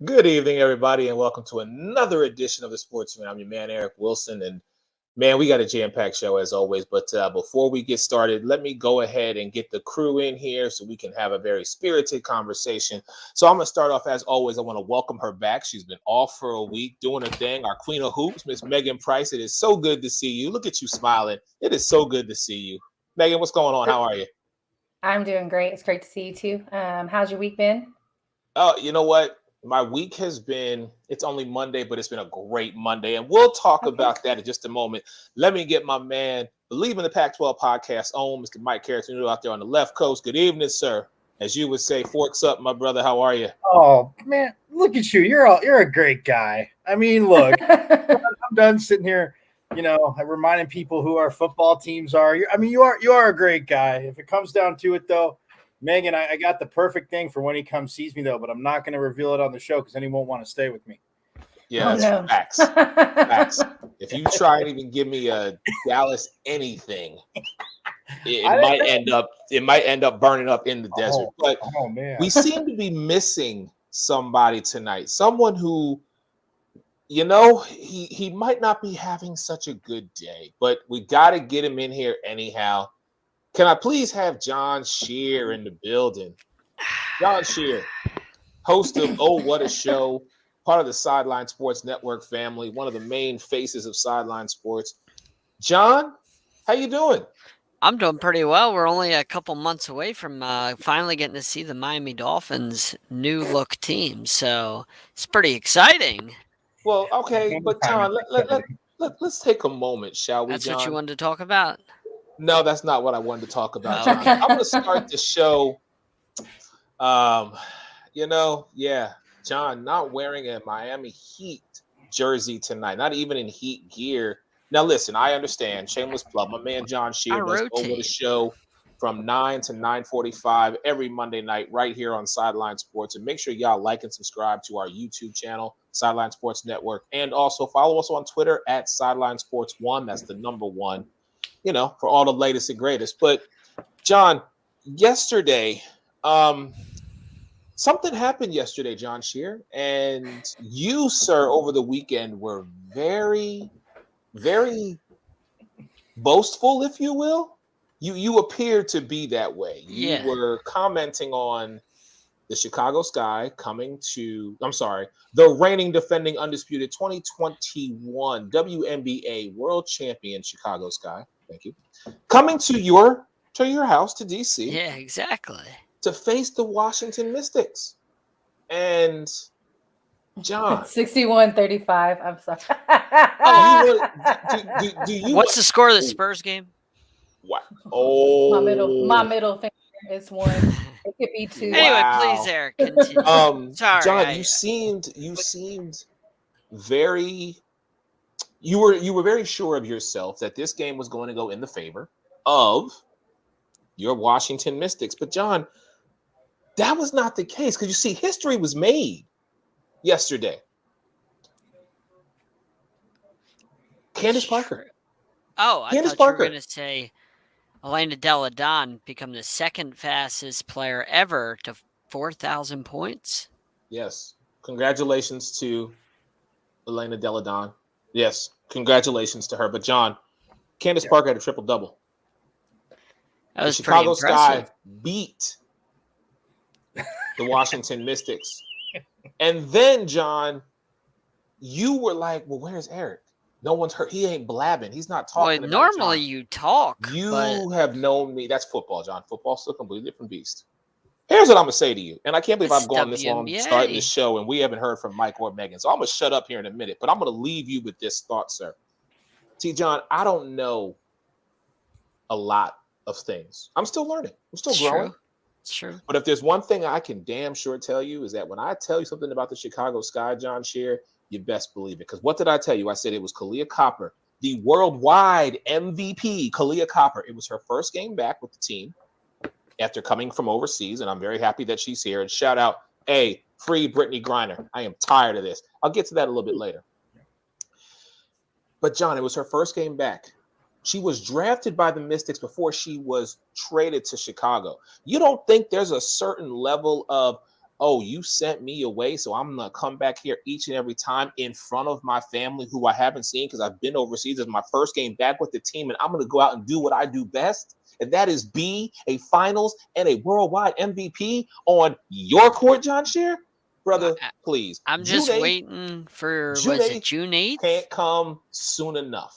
Good evening, everybody, and welcome to another edition of the Sportsman. I'm your man, Eric Wilson, and man, we got a jam-packed show as always. But before we get started, let me go ahead and get the crew in here so we can have a very spirited conversation. So I'm going to start off as always. I want to welcome her back. She's been off for a week doing her thing. Our Queen of Hoops, Miss Megan Price. It is so good to see you. Look at you smiling. It is so good to see you, Megan. What's going on? How are you? I'm doing great. It's great to see you too. How's your week been? Oh, you know what? My week has been, it's only Monday, but it's been a great Monday. And we'll talk Okay. about that in just a moment. Let me get my man, Believe in the Pac-12 podcast on, Mr. Mike Carrington out there on the left coast. Good evening, sir. As you would say, forks up, my brother. How are you? Oh man, look at you. You're a great guy. I mean, look, I'm done sitting here, reminding people who our football teams are. You are a great guy. If it comes down to it, though, Megan, I got the perfect thing for when he comes sees me, though, but I'm not going to reveal it on the show because then he won't want to stay with me. Yeah, that's facts. Facts. If you try and even give me a Dallas anything, it might end up burning up in the desert. But man, we seem to be missing somebody tonight. Someone who, he might not be having such a good day, but we got to get him in here anyhow. Can I please have John Shear in the building? John Shear, host of Oh What a Show, part of the Sideline Sports Network family, one of the main faces of Sideline Sports. John, how you doing? I'm doing pretty well. We're only a couple months away from finally getting to see the Miami Dolphins' new look team, so it's pretty exciting. Well, okay, but John, let's take a moment, shall we, That's John? what you wanted to talk about? No, that's not what I wanted to talk about, John. I'm going to start the show. John not wearing a Miami Heat jersey tonight, not even in Heat gear. Now, listen, I understand. Shameless plug. My man John Shear does Over the Show from 9 to 9:45 every Monday night right here on Sideline Sports. And make sure y'all like and subscribe to our YouTube channel, Sideline Sports Network. And also follow us on Twitter at Sideline Sports 1. That's the number 1. For all the latest and greatest. But, John, yesterday, something happened yesterday, John Shear, and you, sir, over the weekend were very, very boastful, if you will. You appeared to be that way. You were commenting on the Chicago Sky the reigning defending undisputed 2021 WNBA world champion Chicago Sky. Thank you. Coming to your house to DC. Yeah, exactly. To face the Washington Mystics. And John. 61-35. I'm sorry. What's the score of the Spurs game? What? Oh. My middle finger is 1. It could be 2. Anyway, please, Eric, continue. Sorry. John, you seemed very you were very sure of yourself that this game was going to go in the favor of your Washington Mystics. But John, that was not the case because you see, history was made yesterday. Candace Parker. Oh, I thought you were going to say Elena Delle Donne become the second fastest player ever to 4,000 points. Yes. Congratulations to Elena Delle Donne. Yes. Congratulations to her. But John, Candace Parker had a triple-double. That was the Chicago Sky beat the Washington Mystics. And then, John, you were like, well, where's Eric? No one's hurt. He ain't blabbing. He's not talking. Well, normally you talk. You have known me. That's football, John. Football's still a completely different beast. Here's what I'm going to say to you. And I can't believe I've gone this long starting the show and we haven't heard from Mike or Megan. So I'm going to shut up here in a minute. But I'm going to leave you with this thought, sir. See, John, I don't know a lot of things. I'm still learning. I'm still growing. It's true. But if there's one thing I can damn sure tell you is that when I tell you something about the Chicago Sky, John Shear, you best believe it. Because what did I tell you? I said it was Kalia Copper, the worldwide MVP, Kalia Copper. It was her first game back with the team after coming from overseas, and I'm very happy that she's here. And shout out, free Brittany Griner. I am tired of this. I'll get to that a little bit later. But, John, it was her first game back. She was drafted by the Mystics before she was traded to Chicago. You don't think there's a certain level of oh, you sent me away, so I'm going to come back here each and every time in front of my family who I haven't seen because I've been overseas. It's my first game back with the team, and I'm going to go out and do what I do best. And that is be a finals and a worldwide MVP on your court, John Shear? Brother, please. I'm just waiting for, was it June 8th? Can't come soon enough.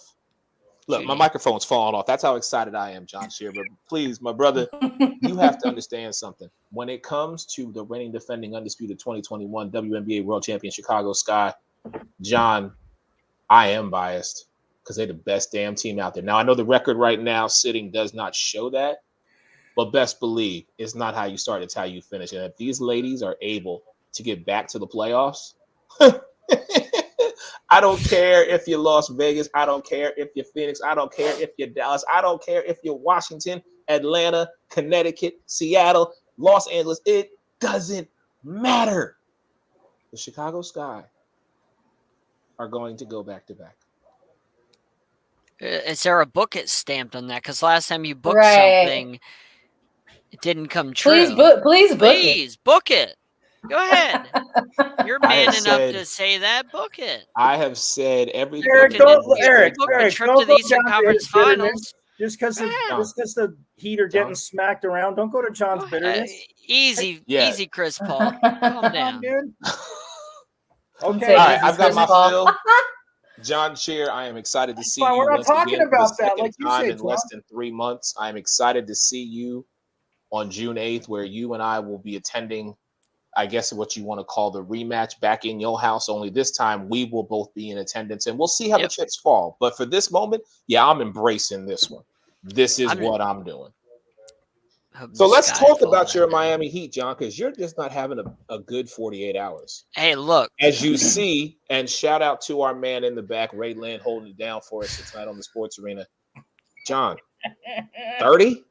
Look, my microphone's falling off. That's how excited I am, John Shear. But please, my brother, you have to understand something. When it comes to the reigning, defending, undisputed 2021 WNBA World Champion Chicago Sky, John, I am biased because they're the best damn team out there. Now, I know the record right now sitting does not show that, but best believe it's not how you start, it's how you finish. And if these ladies are able to get back to the playoffs, I don't care if you're Las Vegas. I don't care if you're Phoenix. I don't care if you're Dallas. I don't care if you're Washington, Atlanta, Connecticut, Seattle, Los Angeles. It doesn't matter. The Chicago Sky are going to go back to back. Is there a book it stamped on that? Because last time you booked something, it didn't come true. Please book it. Go ahead. You're man enough to say that. Book it. I have said everything. Eric, book a trip to the Eastern Conference Finals. Just because the Heat are getting smacked around, don't go to John's bitterness. Easy, Chris Paul. Calm down. Okay, all right, I've got my fill. John Shear, I am excited to see you. We're not talking about that. Like you said, in less than 3 months. I am excited to see you on June 8th, where you and I will be attending, I guess what you want to call the rematch back in your house. Only this time we will both be in attendance, and we'll see how the chips fall. But for this moment, I'm embracing this one. This is what I'm doing. So let's talk about your Miami Heat, John, because you're just not having a good 48 hours. Hey, look. As you see, and shout out to our man in the back, Ray Lynn, holding it down for us tonight on the Sports Arena. John, 30?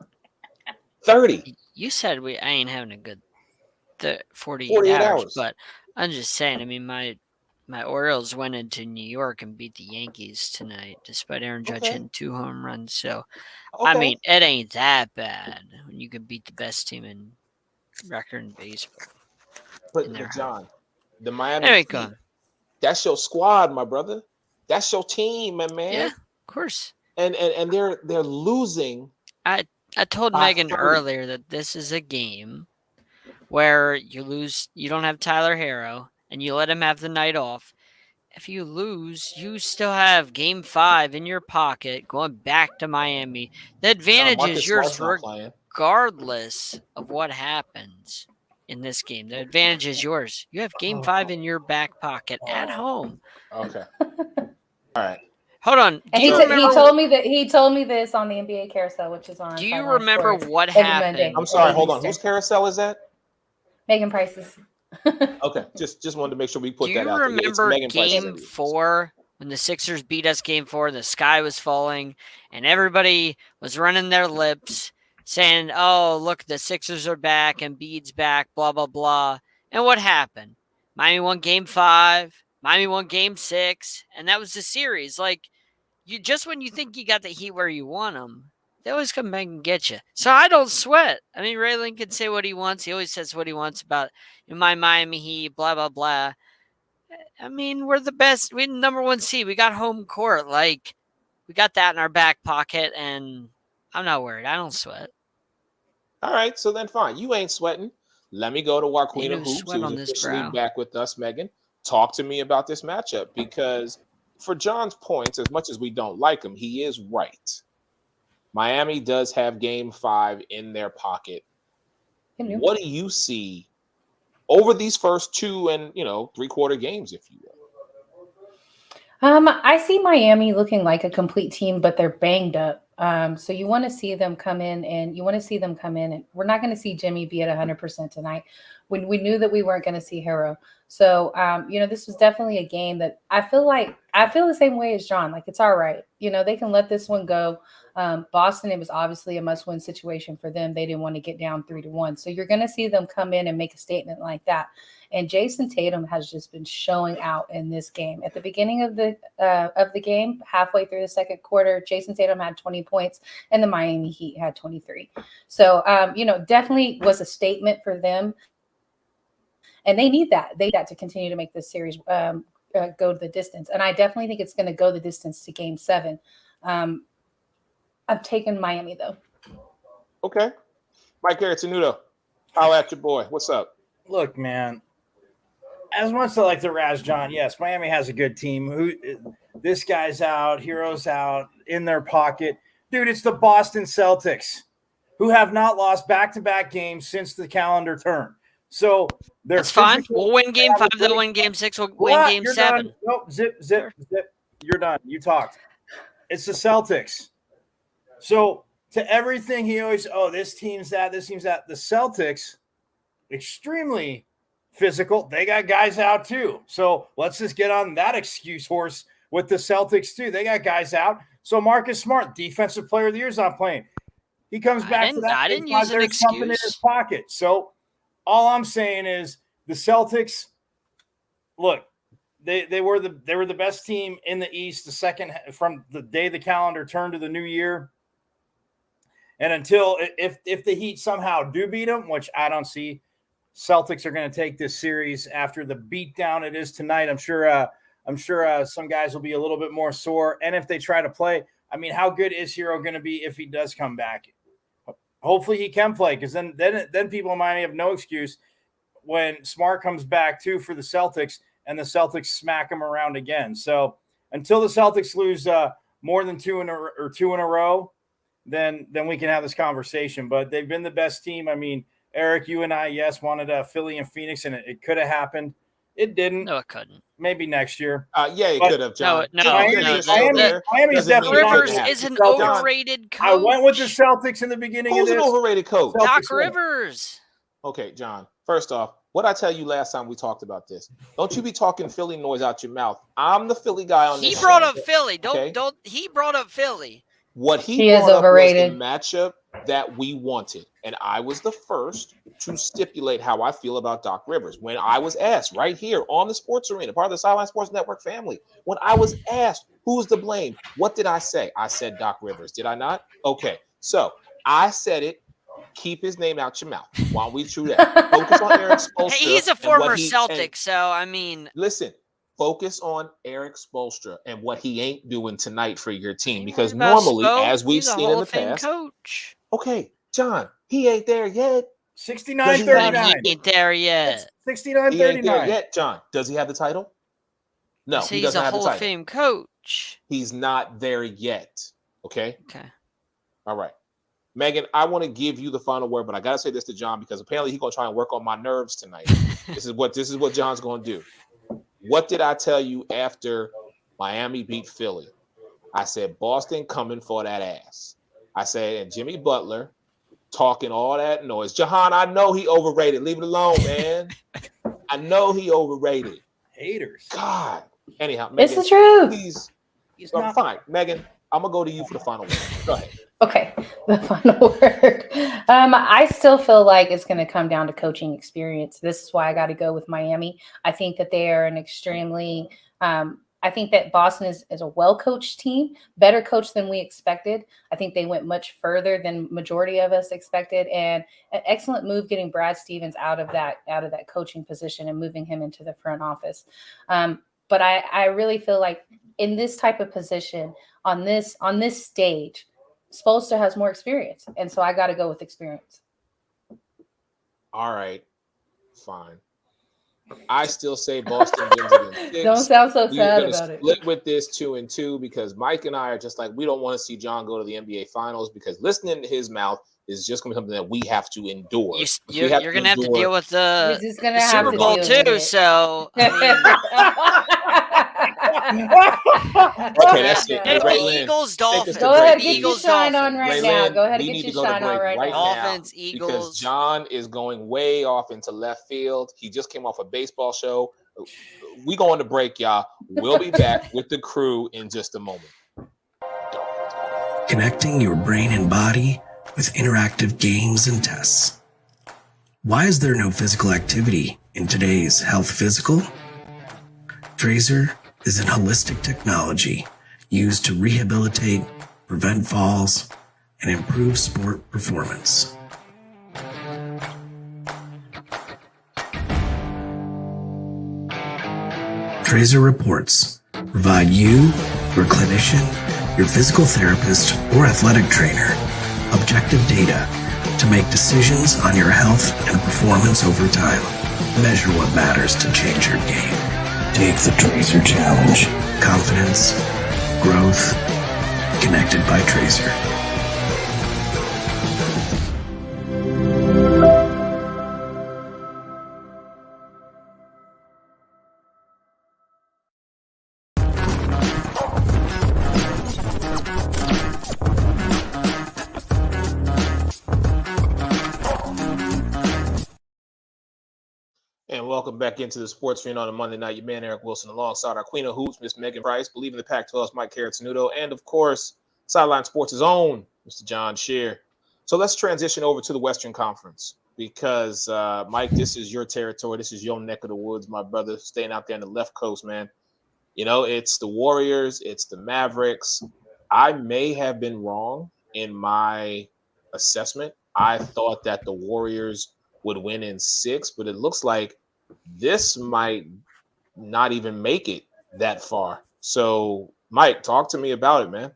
30. You said I ain't having a good 48 hours, but I'm just saying, I mean, my Orioles went into New York and beat the Yankees tonight, despite Aaron Judge hitting 2 home runs. So, I mean, it ain't that bad when you can beat the best team in record in baseball. But John, the Miami Heat, that's your squad, my brother. That's your team, man. Yeah, of course. And they're losing. I told Megan earlier that this is a game where you lose, you don't have Tyler Herro, and you let him have the night off. If you lose, you still have Game 5 in your pocket going back to Miami. The advantage is yours regardless of what happens in this game. The advantage is yours. You have Game 5 in your back pocket at home. Okay. All right. Hold on. He told me this on the NBA carousel, which is on. Do you remember what happened? I'm sorry. Hold on. Whose carousel is that? Megan Price's. Okay, just wanted to make sure we put that out. Do you remember Game 4 when the Sixers beat us Game 4? The sky was falling, and everybody was running their lips, saying, "Oh, look, the Sixers are back, Embiid's back, blah blah blah." And what happened? Miami won Game 5. Miami won Game 6, and that was the series. Like, you just when you think you got the Heat where you want them, they always come back and get you. So I don't sweat. I mean, Ray Lynn can say what he wants. He always says what he wants about my Miami Heat, blah, blah, blah. I mean, we're the best. We're the number 1 seed. We got home court. Like, we got that in our back pocket, and I'm not worried. I don't sweat. All right, so then fine. You ain't sweating. Let me go to our Queen of Hoops, who's officially back with us, Megan. Talk to me about this matchup, because for John's points, as much as we don't like him, he is right. Miami does have Game 5 in their pocket. What do you see over these first 2 and 3/4 games, if you will? I see Miami looking like a complete team, but they're banged up. So you want to see them come in, and we're not going to see Jimmy be at 100% tonight. When we knew that we weren't going to see Herro. So, this was definitely a game that I feel the same way as John. Like, it's all right. They can let this one go. Boston, it was obviously a must-win situation for them. They didn't want to get down 3-1. So you're going to see them come in and make a statement like that. And Jason Tatum has just been showing out in this game. At the beginning of the game, halfway through the second quarter, Jason Tatum had 20 points and the Miami Heat had 23. So, definitely was a statement for them. and they need that. They need that to continue to make this series go to the distance. And I definitely think it's going to go the distance to Game 7. I'm taking Miami, though. Okay. Mike Aritunuto, holla at your boy. What's up? Look, man, as much as I like to razz John, yes, Miami has a good team. This guy's out, Hero's out, in their pocket. Dude, it's the Boston Celtics, who have not lost back-to-back games since the calendar turn. So that's fine. We'll win Game 5. They'll win Game 6. We'll win Game 7. Done. Nope, zip. You're done. You talked. It's the Celtics. So to everything he always, this team's that. The Celtics, extremely physical. They got guys out too. So let's just get on that excuse horse with the Celtics too. They got guys out. So Marcus Smart, defensive player of the year, is not playing. He comes back to that. I didn't use an excuse. Something in his pocket. So all I'm saying is the Celtics, look, they were the best team in the East the second from the day the calendar turned to the new year. And until if the Heat somehow do beat them, which I don't see, Celtics are going to take this series after the beatdown it is tonight. I'm sure some guys will be a little bit more sore. And if they try to play, I mean, how good is Hero going to be if he does come back? Hopefully he can play, because then people in Miami have no excuse when Smart comes back too for the Celtics, and the Celtics smack him around again. So until the Celtics lose more than two in a row, then we can have this conversation. But they've been the best team. I mean, Eric, you and I, yes, wanted Philly and Phoenix, and it could have happened. It didn't. No, it couldn't. Maybe next year. Yeah, it could have, John. No. Miami's definitely Rivers is an overrated coach. I went with the Celtics in the beginning of this. Who's an overrated coach? Doc Rivers. Okay, John. First off, what I tell you last time we talked about this? Don't you be talking Philly noise out your mouth. I'm the Philly guy on this. He brought up Philly. Don't. He brought up Philly. What he is overrated. Was the matchup that we wanted, and I was the first to stipulate how I feel about Doc Rivers. When I was asked right here on the Sports Arena, part of the Sideline Sports Network family, when I was asked who's to blame, what did I say? I said Doc Rivers. Did I not? Okay, so I said it. Keep his name out your mouth. Why don't we do that? Focus on Eric Spoelstra. Hey, he's a former Celtic, so I mean, listen. Focus on Eric Spoelstra and what he ain't doing tonight for your team, because normally, as we've seen in the past, coach. Okay, John, he ain't there yet. 69-39. He ain't there yet. 69-39. He ain't there yet, John. Does he have the title? No, he doesn't have the title. He's a Hall of Fame coach. He's not there yet. Okay. All right. Megan, I want to give you the final word, but I gotta say this to John, because apparently he's gonna try and work on my nerves tonight. This is what John's gonna do. What did I tell you after Miami beat Philly? I said Boston coming for that ass. I said, and Jimmy Butler talking all that noise. Jahan, I know he overrated. Leave it alone, man. I know he overrated. Haters. God. Anyhow, Megan, it's the truth. Please. Fine. Megan, I'm going to go to you for the final word. Go ahead. Okay, the final word. I still feel like it's going to come down to coaching experience. This is why I got to go with Miami. I think that they are an extremely I think that Boston is a well-coached team, better coached than we expected. I think they went much further than majority of us expected, and an excellent move getting Brad Stevens out of that coaching position and moving him into the front office. But I really feel like in this type of position on this stage, Spoelstra has more experience, and so I got to go with experience. All right, fine. I still say Boston wins it in 6. Don't sound so sad about it. Split with this 2-2 because Mike and I are just like, we don't want to see John go to the NBA Finals, because listening to his mouth is just going to be something that we have to endure. You're going to have to deal with the Super Bowl too. So okay, that's it. Hey, Eagles, Dolphins. Go ahead, get your shine on right now. Go ahead and get your shine on right now. Dolphins, Eagles. Because John is going way off into left field. He just came off a baseball show. We going to break, y'all. We'll be back with the crew in just a moment. Connecting your brain and body with interactive games and tests. Why is there no physical activity in today's health physical? Trazer is an holistic technology used to rehabilitate, prevent falls, and improve sport performance. Tracer reports provide you, your clinician, your physical therapist, or athletic trainer objective data to make decisions on your health and performance over time. Measure what matters to change your game. Take the Tracer Challenge. Confidence, growth, connected by Tracer. And welcome back into the Sports Arena on a Monday night. Your man, Eric Wilson, alongside our Queen of Hoops, Miss Megan Price, Believe in the Pac-12's Mike Carrottenuto, and, of course, Sideline Sports' own Mr. John Shear. So let's transition over to the Western Conference because, Mike, this is your territory. This is your neck of the woods, my brother, staying out there on the left coast, man. You know, it's the Warriors. It's the Mavericks. I may have been wrong in my assessment. I thought that the Warriors would win in 6, but it looks like this might not even make it that far. So, Mike, talk to me about it, man.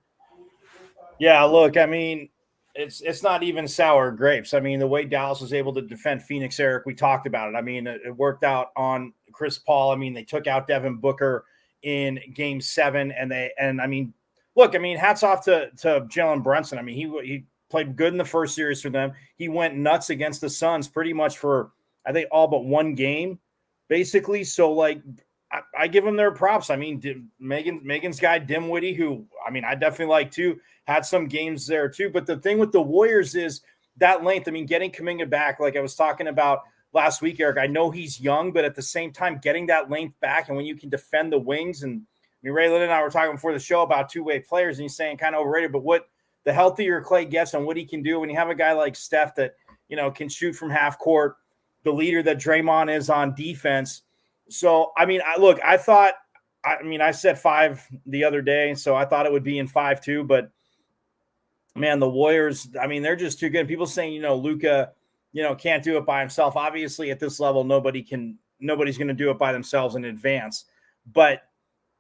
Yeah, look, I mean, it's not even sour grapes. I mean, the way Dallas was able to defend Phoenix, Eric, we talked about it. I mean, it worked out on Chris Paul. I mean, they took out Devin Booker in Game 7, and I mean, look, I mean, hats off to Jalen Brunson. I mean, he played good in the first series for them. He went nuts against the Suns pretty much for, I think, all but one game, basically. So, like, I give him their props. I mean, Megan's guy, Dimwitty, who, I mean, I definitely like too, had some games there too. But the thing with the Warriors is that length. I mean, getting Kuminga back, like I was talking about last week, Eric, I know he's young, but at the same time, getting that length back, and when you can defend the wings, and I mean, Ray Lynn and I were talking before the show about two-way players, and he's saying kind of overrated, but what the healthier Clay gets and what he can do when you have a guy like Steph that, you know, can shoot from half court, the leader that Draymond is on defense. So, I mean, I said 5 the other day, so I thought it would be in 5 too, but man, the Warriors, I mean, they're just too good. People saying, you know, Luka, you know, can't do it by himself. Obviously at this level, nobody's going to do it by themselves in advance, but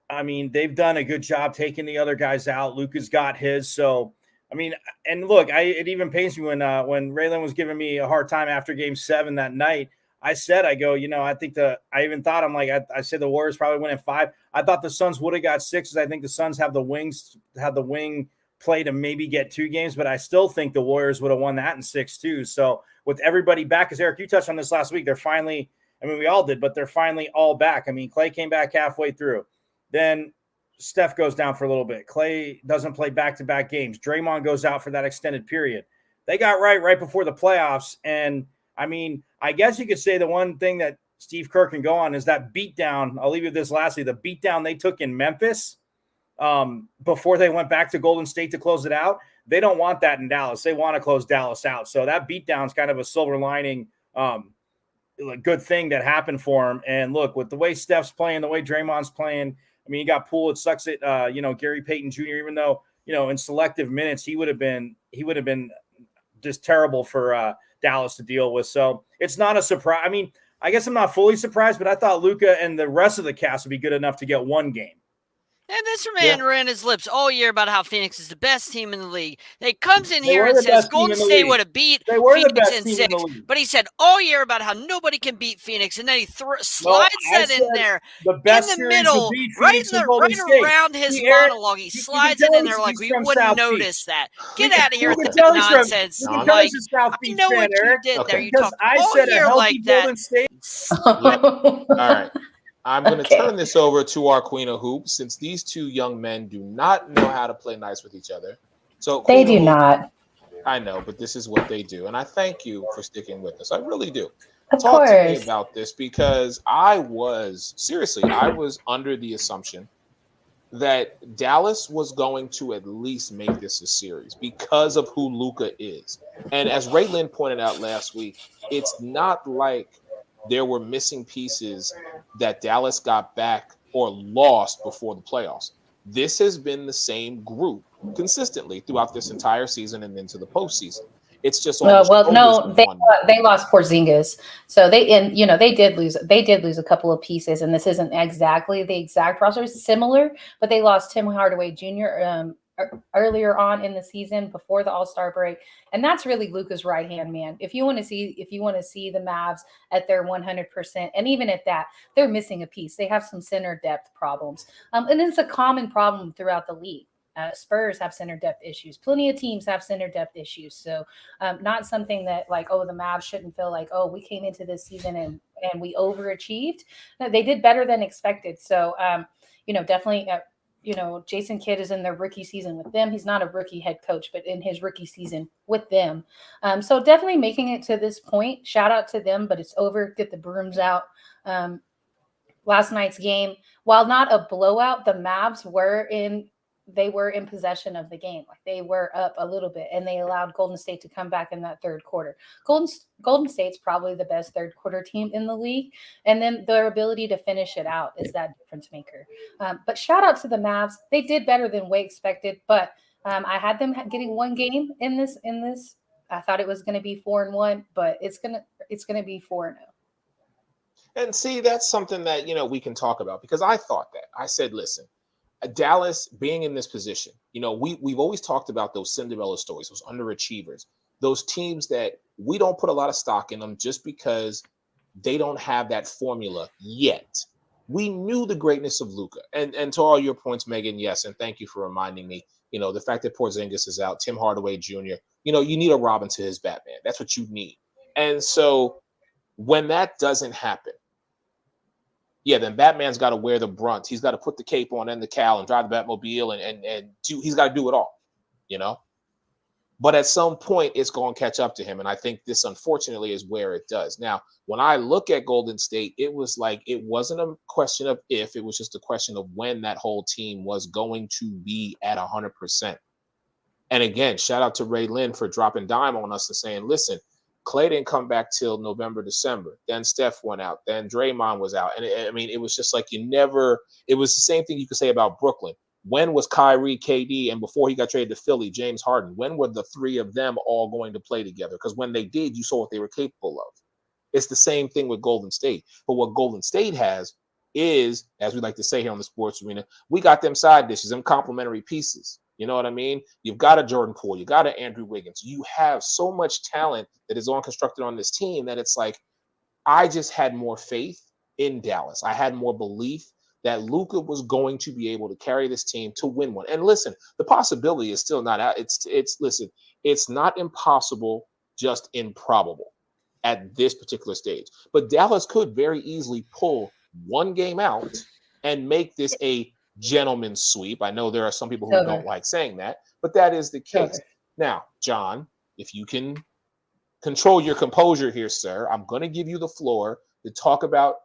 I mean, they've done a good job taking the other guys out. Luka's got his. So, I mean, and look, it even pains me when Raylan was giving me a hard time after Game 7 that night. I go, you know, I said the Warriors probably win in 5. I thought the Suns would have got 6. I think the Suns have the wing play to maybe get 2 games, but I still think the Warriors would have won that in 6 too. So with everybody back, because Eric, you touched on this last week, they're finally, I mean, we all did, but they're finally all back. I mean, Clay came back halfway through. Then Steph goes down for a little bit. Clay doesn't play back-to-back games. Draymond goes out for that extended period. They got right before the playoffs. And, I mean, I guess you could say the one thing that Steve Kerr can go on is that beatdown. I'll leave you with this lastly. The beatdown they took in Memphis before they went back to Golden State to close it out. They don't want that in Dallas. They want to close Dallas out. So that beatdown is kind of a silver lining, good thing that happened for him. And, look, with the way Steph's playing, the way Draymond's playing, I mean, you got Poole. It sucks that Gary Payton Jr., even though, you know, in selective minutes, he would have been just terrible for Dallas to deal with. So it's not a surprise. I mean, I guess I'm not fully surprised, but I thought Luka and the rest of the cast would be good enough to get 1 game. And this man ran his lips all year about how Phoenix is the best team in the league. He comes in here and says Golden State would have beat Phoenix in 6, but he said all year about how nobody can beat Phoenix, and then he slides that in there in the middle, right around his monologue. He slides it in there like we wouldn't notice that. Get out of here with that nonsense. Like, I know what you did there. You talked all year like that. All right. I'm going to turn this over to our Queen of Hoops, since these two young men do not know how to play nice with each other. So they do not. I know, but this is what they do. And I thank you for sticking with us. I really do. Talk to me about this, because I was under the assumption that Dallas was going to at least make this a series because of who Luka is. And as Ray Lynn pointed out last week, it's not like there were missing pieces that Dallas got back or lost before the playoffs. This has been the same group consistently throughout this entire season and into the postseason. It's just on the well, no, shoulders of one. they lost Porzingis, so they did lose a couple of pieces, and this isn't exactly the exact roster. It's similar, but they lost Tim Hardaway Jr. Earlier on in the season before the All-Star break, and that's really Luka's right hand man. If you want to see the Mavs at their 100%, and even at that, they're missing a piece. They have some center depth problems, and it's a common problem throughout the league. Spurs have center depth issues. Plenty of teams have center depth issues. So not something that like, oh, the Mavs shouldn't feel like, oh, we came into this season and we overachieved. No, they did better than expected. So, definitely, Jason Kidd is in their rookie season with them. He's not a rookie head coach, but in his rookie season with them. So definitely making it to this point. Shout out to them, but it's over. Get the brooms out. Last night's game, while not a blowout, the Mavs were in possession of the game. Like they were up a little bit, and they allowed Golden State to come back in that third quarter. Golden State's probably the best third quarter team in the league, and then their ability to finish it out is that difference maker. But shout out to the Mavs. They did better than we expected, but I had them getting one game in this. I thought it was going to be 4-1, but it's gonna be 4-0. And see, that's something that we can talk about, because I thought that. I said, listen, Dallas being in this position, we've always talked about those Cinderella stories, those underachievers, those teams that we don't put a lot of stock in them just because they don't have that formula yet. We knew the greatness of Luka, and to all your points, Megan, yes, and thank you for reminding me. The fact that Porzingis is out, Tim Hardaway Jr. You need a Robin to his Batman. That's what you need. And so when that doesn't happen, yeah, then Batman's got to wear the brunt. He's got to put the cape on and the cowl and drive the Batmobile and he's got to do it all, But at some point, it's going to catch up to him. And I think this, unfortunately, is where it does. Now, when I look at Golden State, it was like it wasn't a question of if, it was just a question of when that whole team was going to be at 100%. And again, shout out to Ray Lynn for dropping dime on us and saying, listen, Clay didn't come back till November, December. Then Steph went out. Then Draymond was out. And it was just like it was the same thing you could say about Brooklyn. When was Kyrie, KD, and before he got traded to Philly, James Harden? When were the three of them all going to play together? Because when they did, you saw what they were capable of. It's the same thing with Golden State. But what Golden State has is, as we like to say here on the Sports Arena, we got them side dishes, them complementary pieces. You know what I mean? You've got a Jordan Poole. You got an Andrew Wiggins. You have so much talent that is constructed on this team that it's like, I just had more faith in Dallas. I had more belief that Luka was going to be able to carry this team to win one. And listen, the possibility is still not out. It's not impossible, just improbable at this particular stage. But Dallas could very easily pull one game out and make this a gentleman's sweep. I know there are some people who don't like saying that, but that is the case. Now, John, if you can control your composure here, sir, I'm going to give you the floor to talk about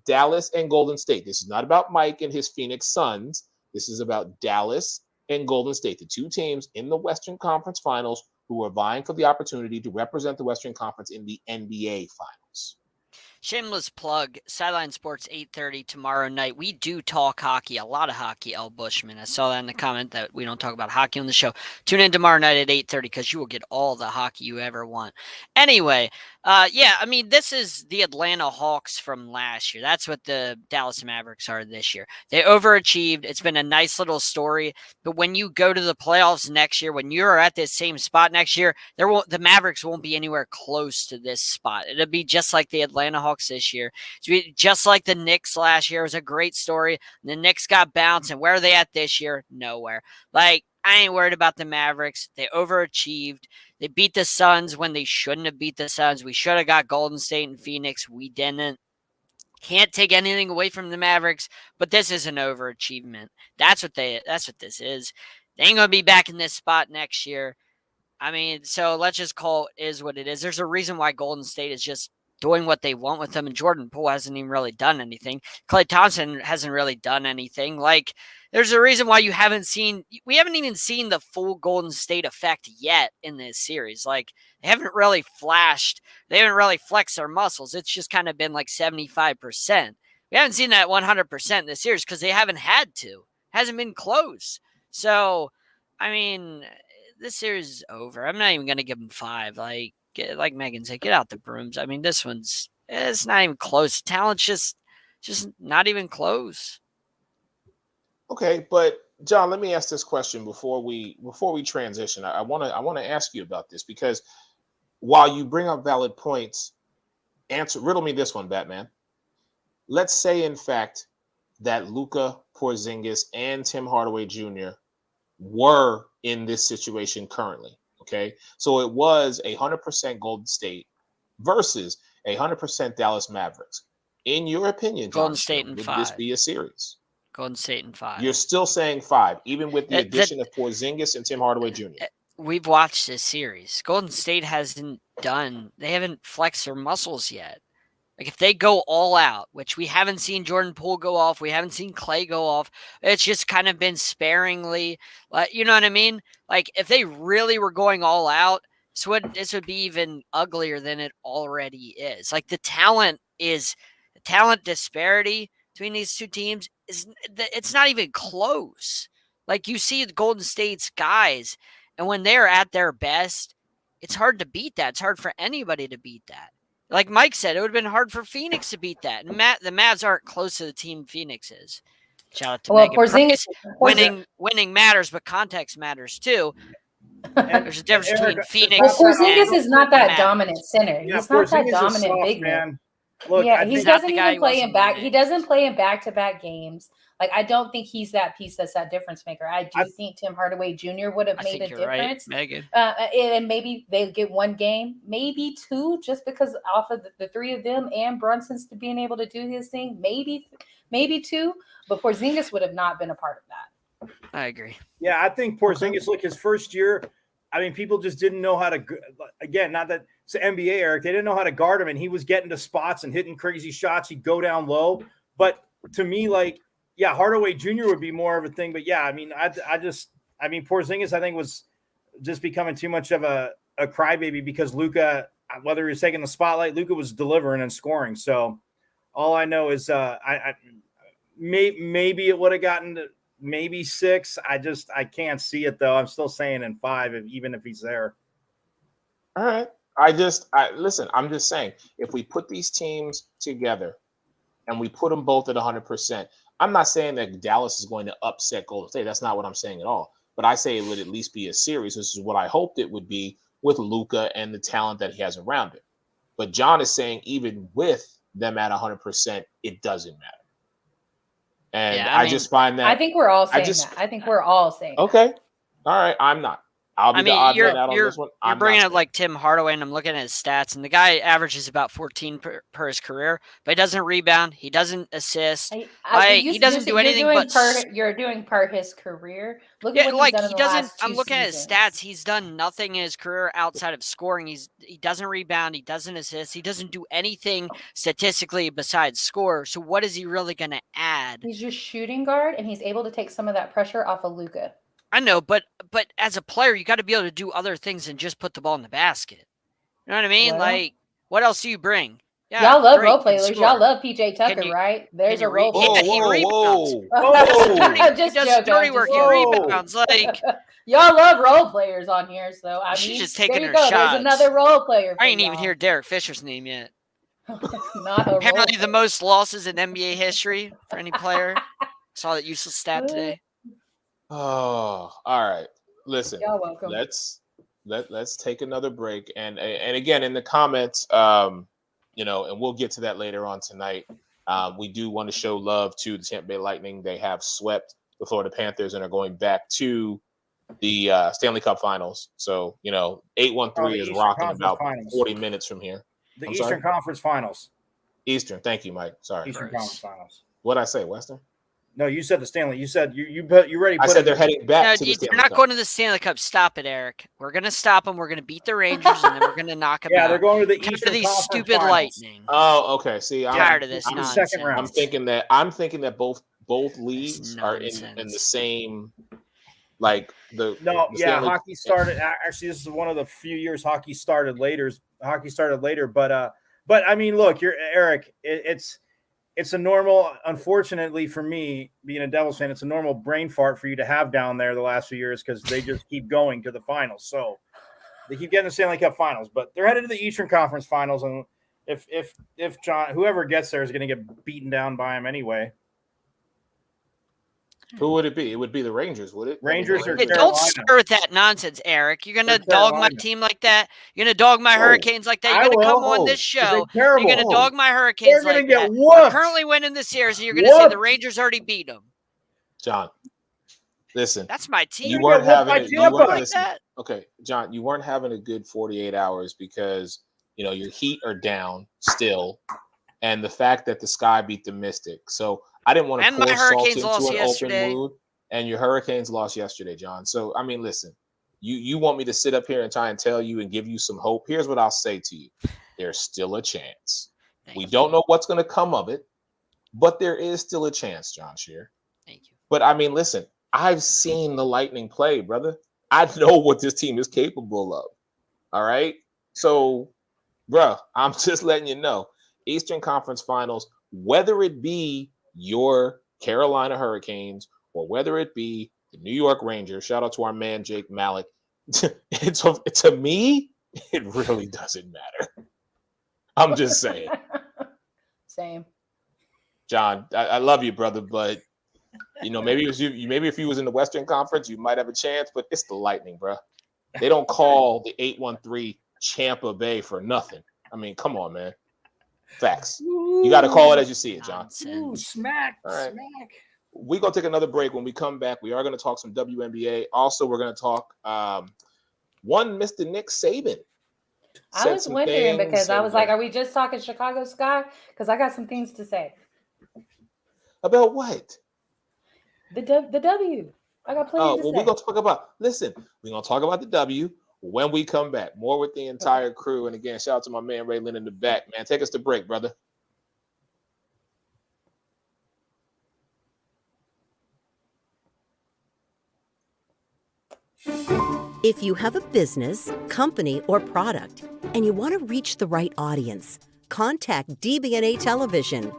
Dallas and Golden State. This is not about Mike and his Phoenix Suns. This is about Dallas and Golden State, the two teams in the Western Conference Finals who are vying for the opportunity to represent the Western Conference in the NBA Finals. Shameless plug, Sideline Sports 8:30 tomorrow night. We do talk hockey, a lot of hockey, L. Bushman. I saw that in the comment that we don't talk about hockey on the show. Tune in tomorrow night at 8:30 because you will get all the hockey you ever want. Anyway, this is the Atlanta Hawks from last year. That's what the Dallas Mavericks are this year. They overachieved. It's been a nice little story. But when you go to the playoffs next year, when you're at this same spot next year, the Mavericks won't be anywhere close to this spot. It'll be just like the Atlanta Hawks this year. Just like the Knicks last year. It was a great story. The Knicks got bounced, and where are they at this year? Nowhere. I ain't worried about the Mavericks. They overachieved. They beat the Suns when they shouldn't have beat the Suns. We should have got Golden State and Phoenix. We didn't. Can't take anything away from the Mavericks, but this is an overachievement. That's what this is. They ain't going to be back in this spot next year. So let's just call it is what it is. There's a reason why Golden State is just doing what they want with them, and Jordan Poole hasn't even really done anything. Klay Thompson hasn't really done anything. There's a reason why we haven't even seen the full Golden State effect yet in this series. They haven't really flashed. They haven't really flexed their muscles. It's just kind of been 75%. We haven't seen that 100% in this series because they haven't had to. It hasn't been close. So, this series is over. I'm not even going to give them 5. Like Megan said, get out the brooms. I mean, this one's it's not even close. Talent's just not even close. Okay, but John, let me ask this question before we transition. I want to ask you about this because while you bring up valid points, riddle me this one, Batman. Let's say, in fact, that Luka, Porzingis, and Tim Hardaway Jr. were in this situation currently. Okay, so it was 100% Golden State versus 100% Dallas Mavericks. In your opinion, John, Golden State in would 5. this be a series? Golden State in 5. You're still saying 5, even with the addition of Porzingis and Tim Hardaway Jr. We've watched this series. Golden State they haven't flexed their muscles yet. Like if they go all out, which we haven't seen Jordan Poole go off, we haven't seen Clay go off. It's just kind of been sparingly. You know what I mean? Like if they really were going all out, this would be even uglier than it already is. Like the talent disparity between these two teams it's not even close. Like you see the Golden State's guys, and when they're at their best, it's hard to beat that. It's hard for anybody to beat that. Like Mike said, it would have been hard for Phoenix to beat that. And the Mavs aren't close to the team Phoenix is. Shout out to Megan. Porzingis, winning matters, but context matters too. There's a difference between Phoenix. Well, Porzingis is not that Mavs. dominant center. Yeah, He's not that Porzingis is dominant soft, big man. Look, yeah, he doesn't even play in back. needed. He doesn't play in back-to-back games. Like I don't think he's that piece that's that difference maker. I think Tim Hardaway Jr. would have made a difference. Right, Megan. And maybe they get one game, maybe 2, just because off of the 3 of them and Brunson's to being able to do his thing. Maybe 2, but Porzingis would have not been a part of that. I agree. Yeah, I think Porzingis, look, his first year, I mean, people just didn't know how to, again, not that it's the NBA, Eric, they didn't know how to guard him, and he was getting to spots and hitting crazy shots. He'd go down low. But to me, like, yeah, Hardaway Jr. would be more of a thing. But yeah, I mean, Porzingis, I think, was just becoming too much of a crybaby because Luka, whether he was taking the spotlight, Luka was delivering and scoring. So all I know is maybe it would have gotten to maybe 6. I can't see it though. I'm still saying in 5, even if he's there. All right. Listen, I'm just saying, if we put these teams together and we put them both at 100%, I'm not saying that Dallas is going to upset Golden State. That's not what I'm saying at all. But I say it would at least be a series. This is what I hoped it would be with Luka and the talent that he has around him. But John is saying even with them at 100%, it doesn't matter. And yeah, I just find that. I think we're all saying that. I think we're all saying okay. That. All right. I'm not. I'll be the odd man out on this one. You're bringing up like Tim Hardaway, and I'm looking at his stats, and the guy averages about 14 per his career, but he doesn't rebound. He doesn't assist. He doesn't do anything you're doing per his career. Look at what he's done he doesn't. I'm looking seasons. at his stats. He's done nothing in his career outside of scoring. He doesn't rebound. He doesn't assist. He doesn't do anything statistically besides score. So what is he really going to add? He's just shooting guard, and he's able to take some of that pressure off of Luka. I know, but as a player, you got to be able to do other things than just put the ball in the basket. You know what I mean? Well, like, what else do you bring? Yeah, y'all love role players. Y'all love PJ Tucker, right? There's a role player. Yeah, he rebounds. He does dirty work. He rebounds. Like y'all love role players on here, so I mean, she's just taking her shots. There's another role player. I ain't even hear Derek Fisher's name yet. Not apparently the most losses in NBA history for any player. Saw that useless stat today. Oh, all right. Listen, you're welcome. Let's take another break, and again in the comments, and we'll get to that later on tonight. We do want to show love to the Tampa Bay Lightning. They have swept the Florida Panthers and are going back to the Stanley Cup Finals. So 813 is rocking about 40 minutes from here. The Eastern Conference Finals. Eastern. Thank you, Mike. Sorry. Eastern Conference Finals. What'd I say, Western? No, you said the Stanley. You said you ready. I said they're heading back to the Stanley Cup. They're not going to the Stanley Cup. Stop it, Eric. We're going to stop them. We're going to beat the Rangers, and then we're going to knock them out. Yeah, they're going to the Eastern Conference. These stupid Finals. Lightning. Oh, okay. See, I'm tired of this nonsense. Second round. I'm thinking that both leagues are in the same, like the. No, the yeah. Stanley Hockey started. Actually, this is one of the few years hockey started later. But I mean, look, you're Eric. it's a normal, unfortunately for me, being a Devils fan, it's a normal brain fart for you to have down there the last few years because they just keep going to the finals. So they keep getting the Stanley Cup finals, but they're headed to the Eastern Conference finals. And if John, whoever gets there is going to get beaten down by him anyway. Who would it be? It would be the Rangers, would it? Rangers or Carolina. Don't start with that nonsense, Eric. You're gonna dog my team like that. You're gonna dog my Hurricanes like that. You're gonna come on this show. You're gonna dog my Hurricanes like that. We're currently winning the series, and you're gonna say the Rangers already beat them. John, listen. That's my team. You weren't having that. Okay, John, you weren't having a good 48 hours because your Heat are down still, and the fact that the Sky beat the Mystic. So I didn't want to pour salt into an open wound, and your Hurricanes lost yesterday, John. So, I mean, listen, you want me to sit up here and try and tell you and give you some hope. Here's what I'll say to you. There's still a chance. We don't know what's going to come of it, but there is still a chance, John Scheer. Thank you. But, I mean, listen, I've seen the Lightning play, brother. I know what this team is capable of, all right? So, bro, I'm just letting you know. Eastern Conference Finals, whether it be your Carolina Hurricanes or whether it be the New York Rangers, shout out to our man Jake Malik, to me, it really doesn't matter. I'm just saying. Same. John, I love you, brother, but maybe if you was in the Western Conference, you might have a chance, but it's the Lightning, bro. They don't call the 813 Champa Bay for nothing. I mean, come on, man. Facts. You got to call it as you see it, John. Ooh, smack. All right. Smack. We're going to take another break. When we come back, we are going to talk some WNBA. Also, we're going to talk Mr. Nick Saban. I was wondering because I was like, are we just talking Chicago Sky? Because I got some things to say. About what? The W. I got plenty to say. We're going to talk about, listen, we're going to talk about the W when we come back. More with the entire crew. And again, shout out to my man Ray Lynn in the back, man. Take us to break, brother. If you have a business, company, or product, and you want to reach the right audience, contact DBNA Television.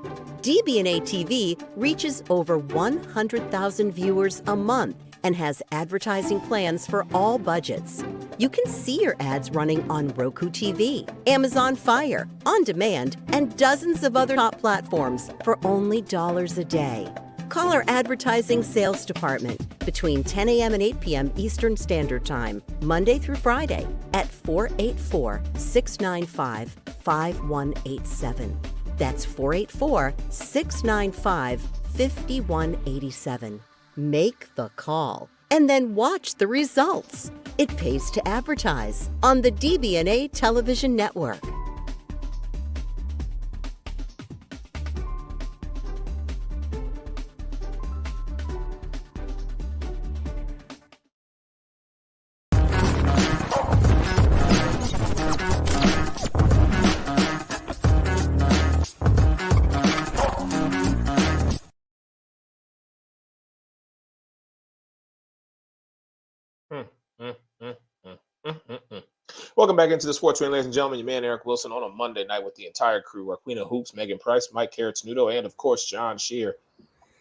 DBNA TV reaches over 100,000 viewers a month and has advertising plans for all budgets. You can see your ads running on Roku TV, Amazon Fire, On Demand, and dozens of other top platforms for only $1 a day. Call our advertising sales department between 10 a.m. and 8 p.m. Eastern Standard Time, Monday through Friday, at 484-695-5187. That's 484-695-5187. Make the call and then watch the results. It pays to advertise on the DBNA Television Network. Welcome back into the Sports Train, ladies and gentlemen. Your man Eric Wilson on a Monday night with the entire crew. Our Queen of Hoops, Megan Price, Mike Carrot-Snudo, and of course John Scheer.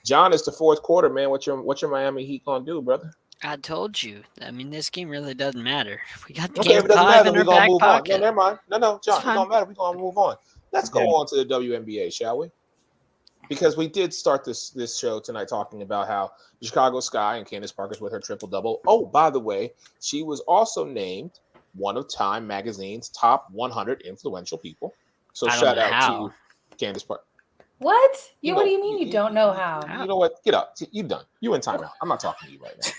John, it's the fourth quarter, man. What's your Miami Heat gonna do, brother? I told you. I mean, this game really doesn't matter. We got the game 5 in our back pocket. No, never mind. No, John, it don't matter. We're gonna move on. Let's go on to the WNBA, shall we? Because we did start this show tonight talking about how the Chicago Sky and Candace Parker's with her triple-double. Oh, by the way, she was also named one of Time Magazine's top 100 influential people. So shout out to Candace Parker. What? What do you mean you don't know how? You know what? Get up. You done. You in timeout. I'm not talking to you right now.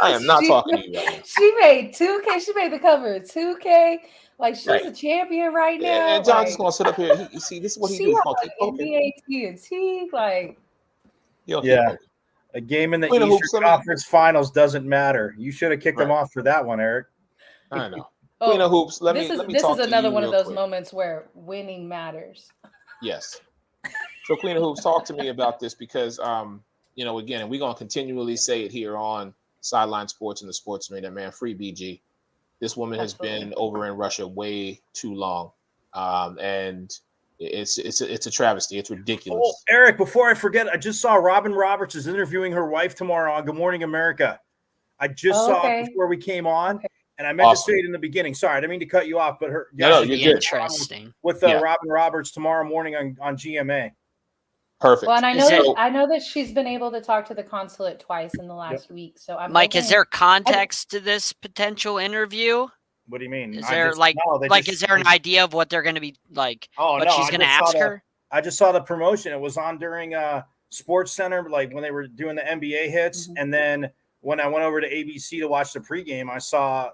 I am not talking to you right now. She made 2K. She made the cover of 2K. Like, she's a champion right now. And John's just going to sit up here. You see, this is what he do. NBA TNT, like. A game in the Eastern Conference Finals doesn't matter. You should have kicked them off for that one, Eric. I know. Queen of Hoops, this is another one of those moments where winning matters. Yes. So Queen of Hoops, talk to me about this because, again, and we're going to continually say it here on Sideline Sports and the Sports Media, man, free BG. This woman has been over in Russia way too long. And, It's a travesty. It's ridiculous. Oh, Eric, before I forget, I just saw Robin Roberts is interviewing her wife tomorrow on Good Morning America. I just saw it before we came on, and I meant to say it in the beginning. Sorry, I didn't mean to cut you off, but you're interesting with Robin Roberts tomorrow morning on GMA. Perfect. Well, and I know that she's been able to talk to the consulate twice in the last week. So I'm Mike, is there context to this potential interview? What do you mean? Is there is there an idea of what they're going to be like? Oh, what she's going to ask her? I just saw the promotion. It was on during Sports Center, like when they were doing the NBA hits, and then when I went over to ABC to watch the pregame, I saw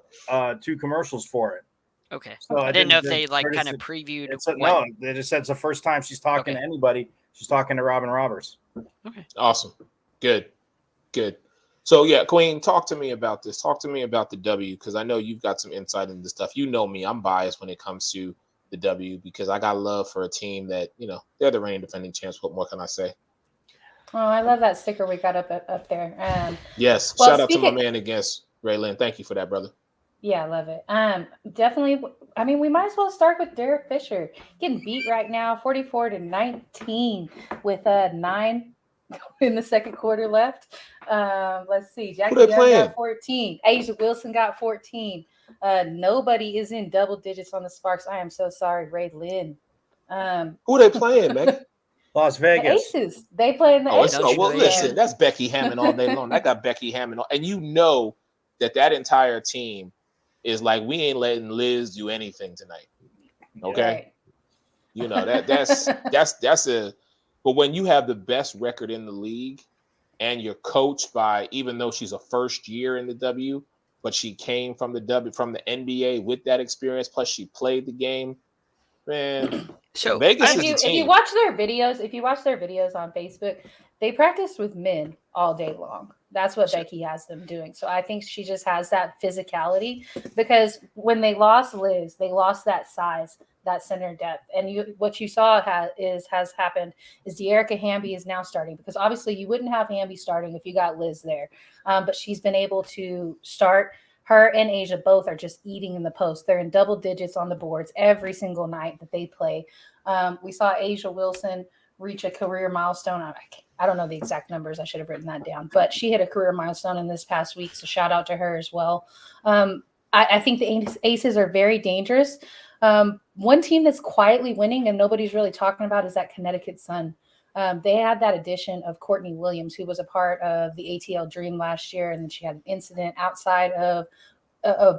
2 commercials for it. Okay, so I didn't know if they kind of previewed. No, they just said it's the first time she's talking to anybody. She's talking to Robin Roberts. Okay, awesome, good. So yeah, Queen, talk to me about this. Talk to me about the W, because I know you've got some insight into stuff. You know me, I'm biased when it comes to the W because I got love for a team that, they're the reigning defending champs. What more can I say? Oh, I love that sticker we got up there. Yes, shout out to my man against Raylan. Thank you for that, brother. Yeah, I love it. Definitely. I mean, we might as well start with Derek Fisher getting beat right now, 44-19 with 9 in the second quarter left. Let's see. Jackie Young got 14. Asia Wilson got 14. Nobody is in double digits on the Sparks. I am so sorry, Ray Lynn. Who are they playing, Meg? Las Vegas. The Aces. They play in the Aces. Well, listen, that's Becky Hammond all day long. I got Becky Hammond. And you know that entire team is like, we ain't letting Liz do anything tonight. Okay? Right. That's a – but when you have the best record in the league and you're coached by, even though she's a first year in the W, but she came from the NBA with that experience, plus she played the game, man. So Vegas is the team. If you watch their videos on Facebook, they practice with men all day long. That's what Becky has them doing. So I think she just has that physicality, because when they lost Liz, they lost that size, that center depth. And what you saw has happened is De'Erica Hamby is now starting, because obviously you wouldn't have Hamby starting if you got Liz there. But she's been able to start. Her and Asia both are just eating in the post. They're in double digits on the boards every single night that they play. We saw Asia Wilson reach a career milestone. I don't know the exact numbers. I should have written that down. But she hit a career milestone in this past week, so shout out to her as well. I think the Aces are very dangerous. One team that's quietly winning and nobody's really talking about is that Connecticut Sun. They had that addition of Courtney Williams, who was a part of the ATL Dream last year, and then she had an incident outside of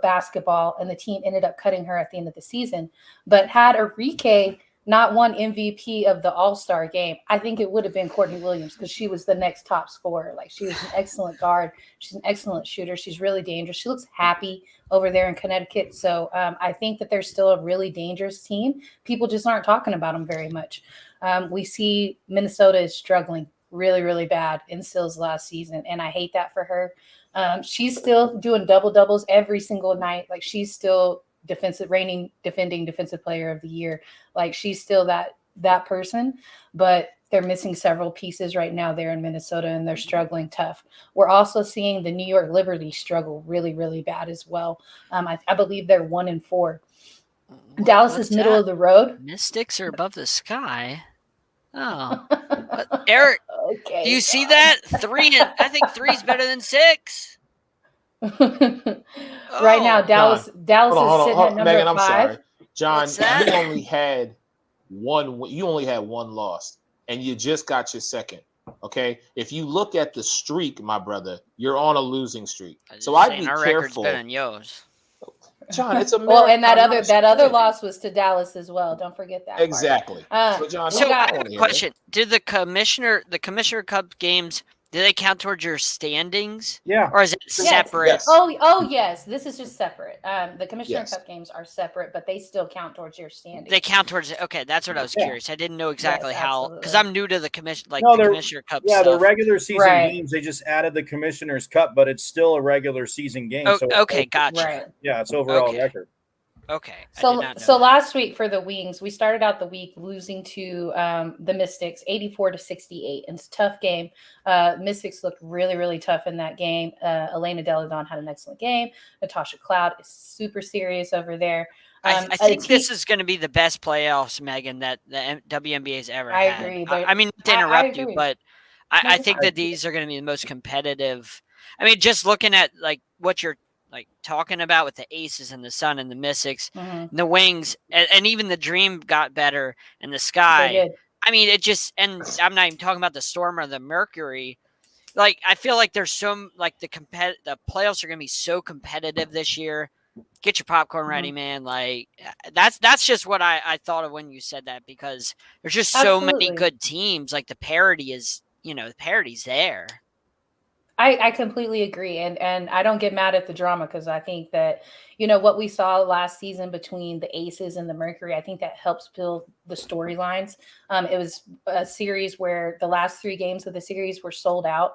basketball, and the team ended up cutting her at the end of the season. But had Arike not won MVP of the All-Star game, I think it would have been Courtney Williams, because she was the next top scorer. Like, she was an excellent guard. She's an excellent shooter. She's really dangerous. She looks happy over there in Connecticut. So I think that they're still a really dangerous team. People just aren't talking about them very much. We see Minnesota is struggling really, really bad in Sills last season, and I hate that for her. She's still doing double-doubles every single night. Like, she's still defending defensive player of the year. Like, she's still that person, but they're missing several pieces right now there in Minnesota, and they're struggling tough. We're also seeing the New York Liberty struggle really, really bad as well. I believe they're 1-4. Dallas is middle of the road. Mystics are above the sky. Oh, Eric, okay, do you see that? 3, and I think 3 is better than 6. Right now, Dallas is sitting at number Megan, 5. I'm sorry, John. You only had one loss, and you just got your second. Okay, if you look at the streak, my brother, you're on a losing streak. So I'd be our careful. Record's better than yours. John, it's a well, and that other loss was to Dallas as well. Don't forget that. Exactly. So, John, I have a question. Did the Commissioner Cup games, do they count towards your standings? Yeah. Or is it separate? Yes. Oh, yes. This is just separate. The Commissioner Yes. Cup games are separate, but they still count towards your standings. They count towards it. Okay, that's what I was curious. I didn't know exactly how, because absolutely. I'm new to the Commissioner Cup Yeah, stuff. the regular season Right. games, they just added the Commissioner's Cup, but it's still a regular season game. So Okay, gotcha. Right. yeah, it's overall Okay. record. Okay. So last week for the Wings, we started out the week losing to the Mystics 84-68. And it's a tough game. Mystics looked really, really tough in that game. Elena Deladon had an excellent game. Natasha Cloud is super serious over there. I think this is going to be the best playoffs, Megan, that the WNBA's ever had. I agree. I mean, not to interrupt you, but I think that agree. these are going to be the most competitive. I mean, just looking at like what you're like talking about with the Aces and the Sun and the Mystics, and the Wings, and even the Dream got better, and the Sky. I mean, it just, and I'm not even talking about the Storm or the Mercury. Like, I feel like there's some, like, the playoffs are going to be so competitive this year. Get your popcorn ready, man. Like, that's just what I thought of when you said that, because there's just so many good teams. Like, the parity is, the parity's there. I completely agree. And I don't get mad at the drama, because I think that, what we saw last season between the Aces and the Mercury, I think that helps build the storylines. It was a series where the last 3 games of the series were sold out.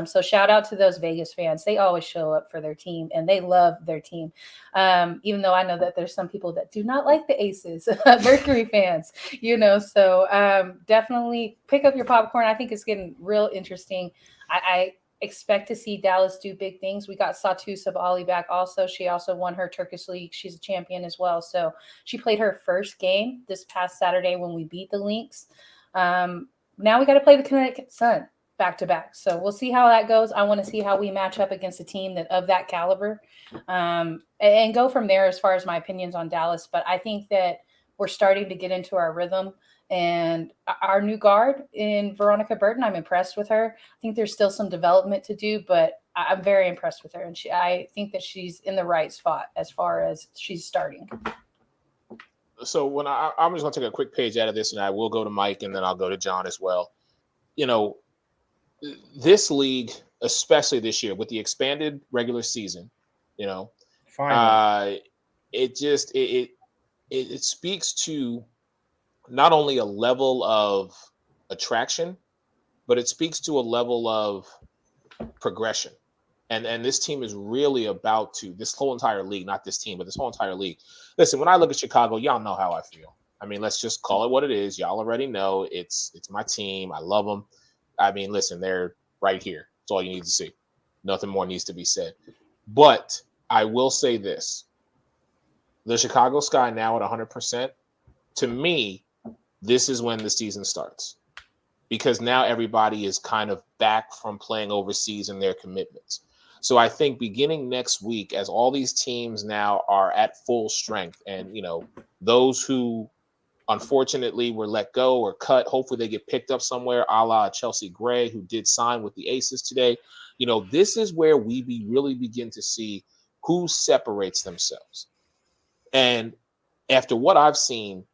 So shout out to those Vegas fans. They always show up for their team, and they love their team. Even though I know that there's some people that do not like the Aces, Mercury fans, so definitely pick up your popcorn. I think it's getting real interesting. I expect to see Dallas do big things. We got Satu Sabali back also. She also won her Turkish League. She's a champion as well. So she played her first game this past Saturday when we beat the Lynx. Now we got to play the Connecticut Sun back-to-back. So we'll see how that goes. I want to see how we match up against a team of that caliber, and go from there as far as my opinions on Dallas. But I think that we're starting to get into our rhythm. And our new guard in Veronica Burton, I'm impressed with her. I think there's still some development to do, but I'm very impressed with her. And I think that she's in the right spot as far as she's starting. So when I'm just going to take a quick page out of this, and I will go to Mike, and then I'll go to John as well. This league, especially this year with the expanded regular season, it speaks to not only a level of attraction, but it speaks to a level of progression. And this team is really about to, this whole entire league, not this team, but this whole entire league. Listen, when I look at Chicago, y'all know how I feel. I mean, let's just call it what it is. Y'all already know it's my team. I love them. I mean, listen, they're right here. That's all you need to see. Nothing more needs to be said. But I will say this. The Chicago Sky now at 100%, to me, this is when the season starts, because now everybody is kind of back from playing overseas in their commitments. So I think beginning next week, as all these teams now are at full strength, and, those who unfortunately were let go or cut, hopefully they get picked up somewhere, a la Chelsea Gray, who did sign with the Aces today. This is where we really begin to see who separates themselves. And after what I've seen,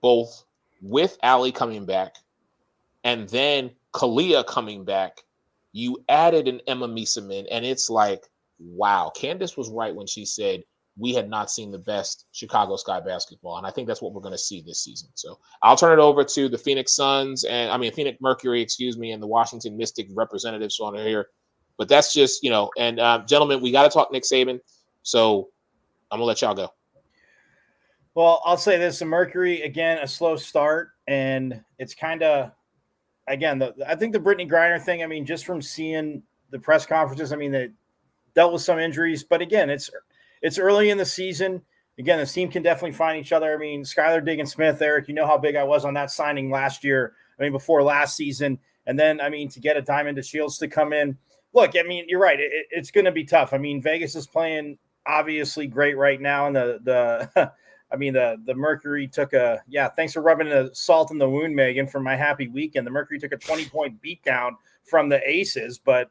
both with Allie coming back and then Kalia coming back, you added an Emma Mieseman, and it's like, wow, Candace was right when she said we had not seen the best Chicago Sky basketball, and I think that's what we're going to see this season. So I'll turn it over to the Phoenix Mercury, and the Washington Mystic representatives on here. But that's just, and gentlemen, we got to talk Nick Saban, so I'm going to let y'all go. Well, I'll say this: the Mercury, again, a slow start, and it's kind of, again, I think the Brittany Griner thing, I mean, just from seeing the press conferences, I mean, they dealt with some injuries, but again, it's early in the season. Again, the team can definitely find each other. I mean, Skylar Diggins-Smith, Eric, you know how big I was on that signing last year. I mean, before last season. And then, I mean, to get a Diamond DeShields to come in. Look, I mean, you're right. It's going to be tough. I mean, Vegas is playing obviously great right now. And the Mercury took thanks for rubbing the salt in the wound, Megan, for my happy weekend. The Mercury took a 20-point beatdown from the Aces, but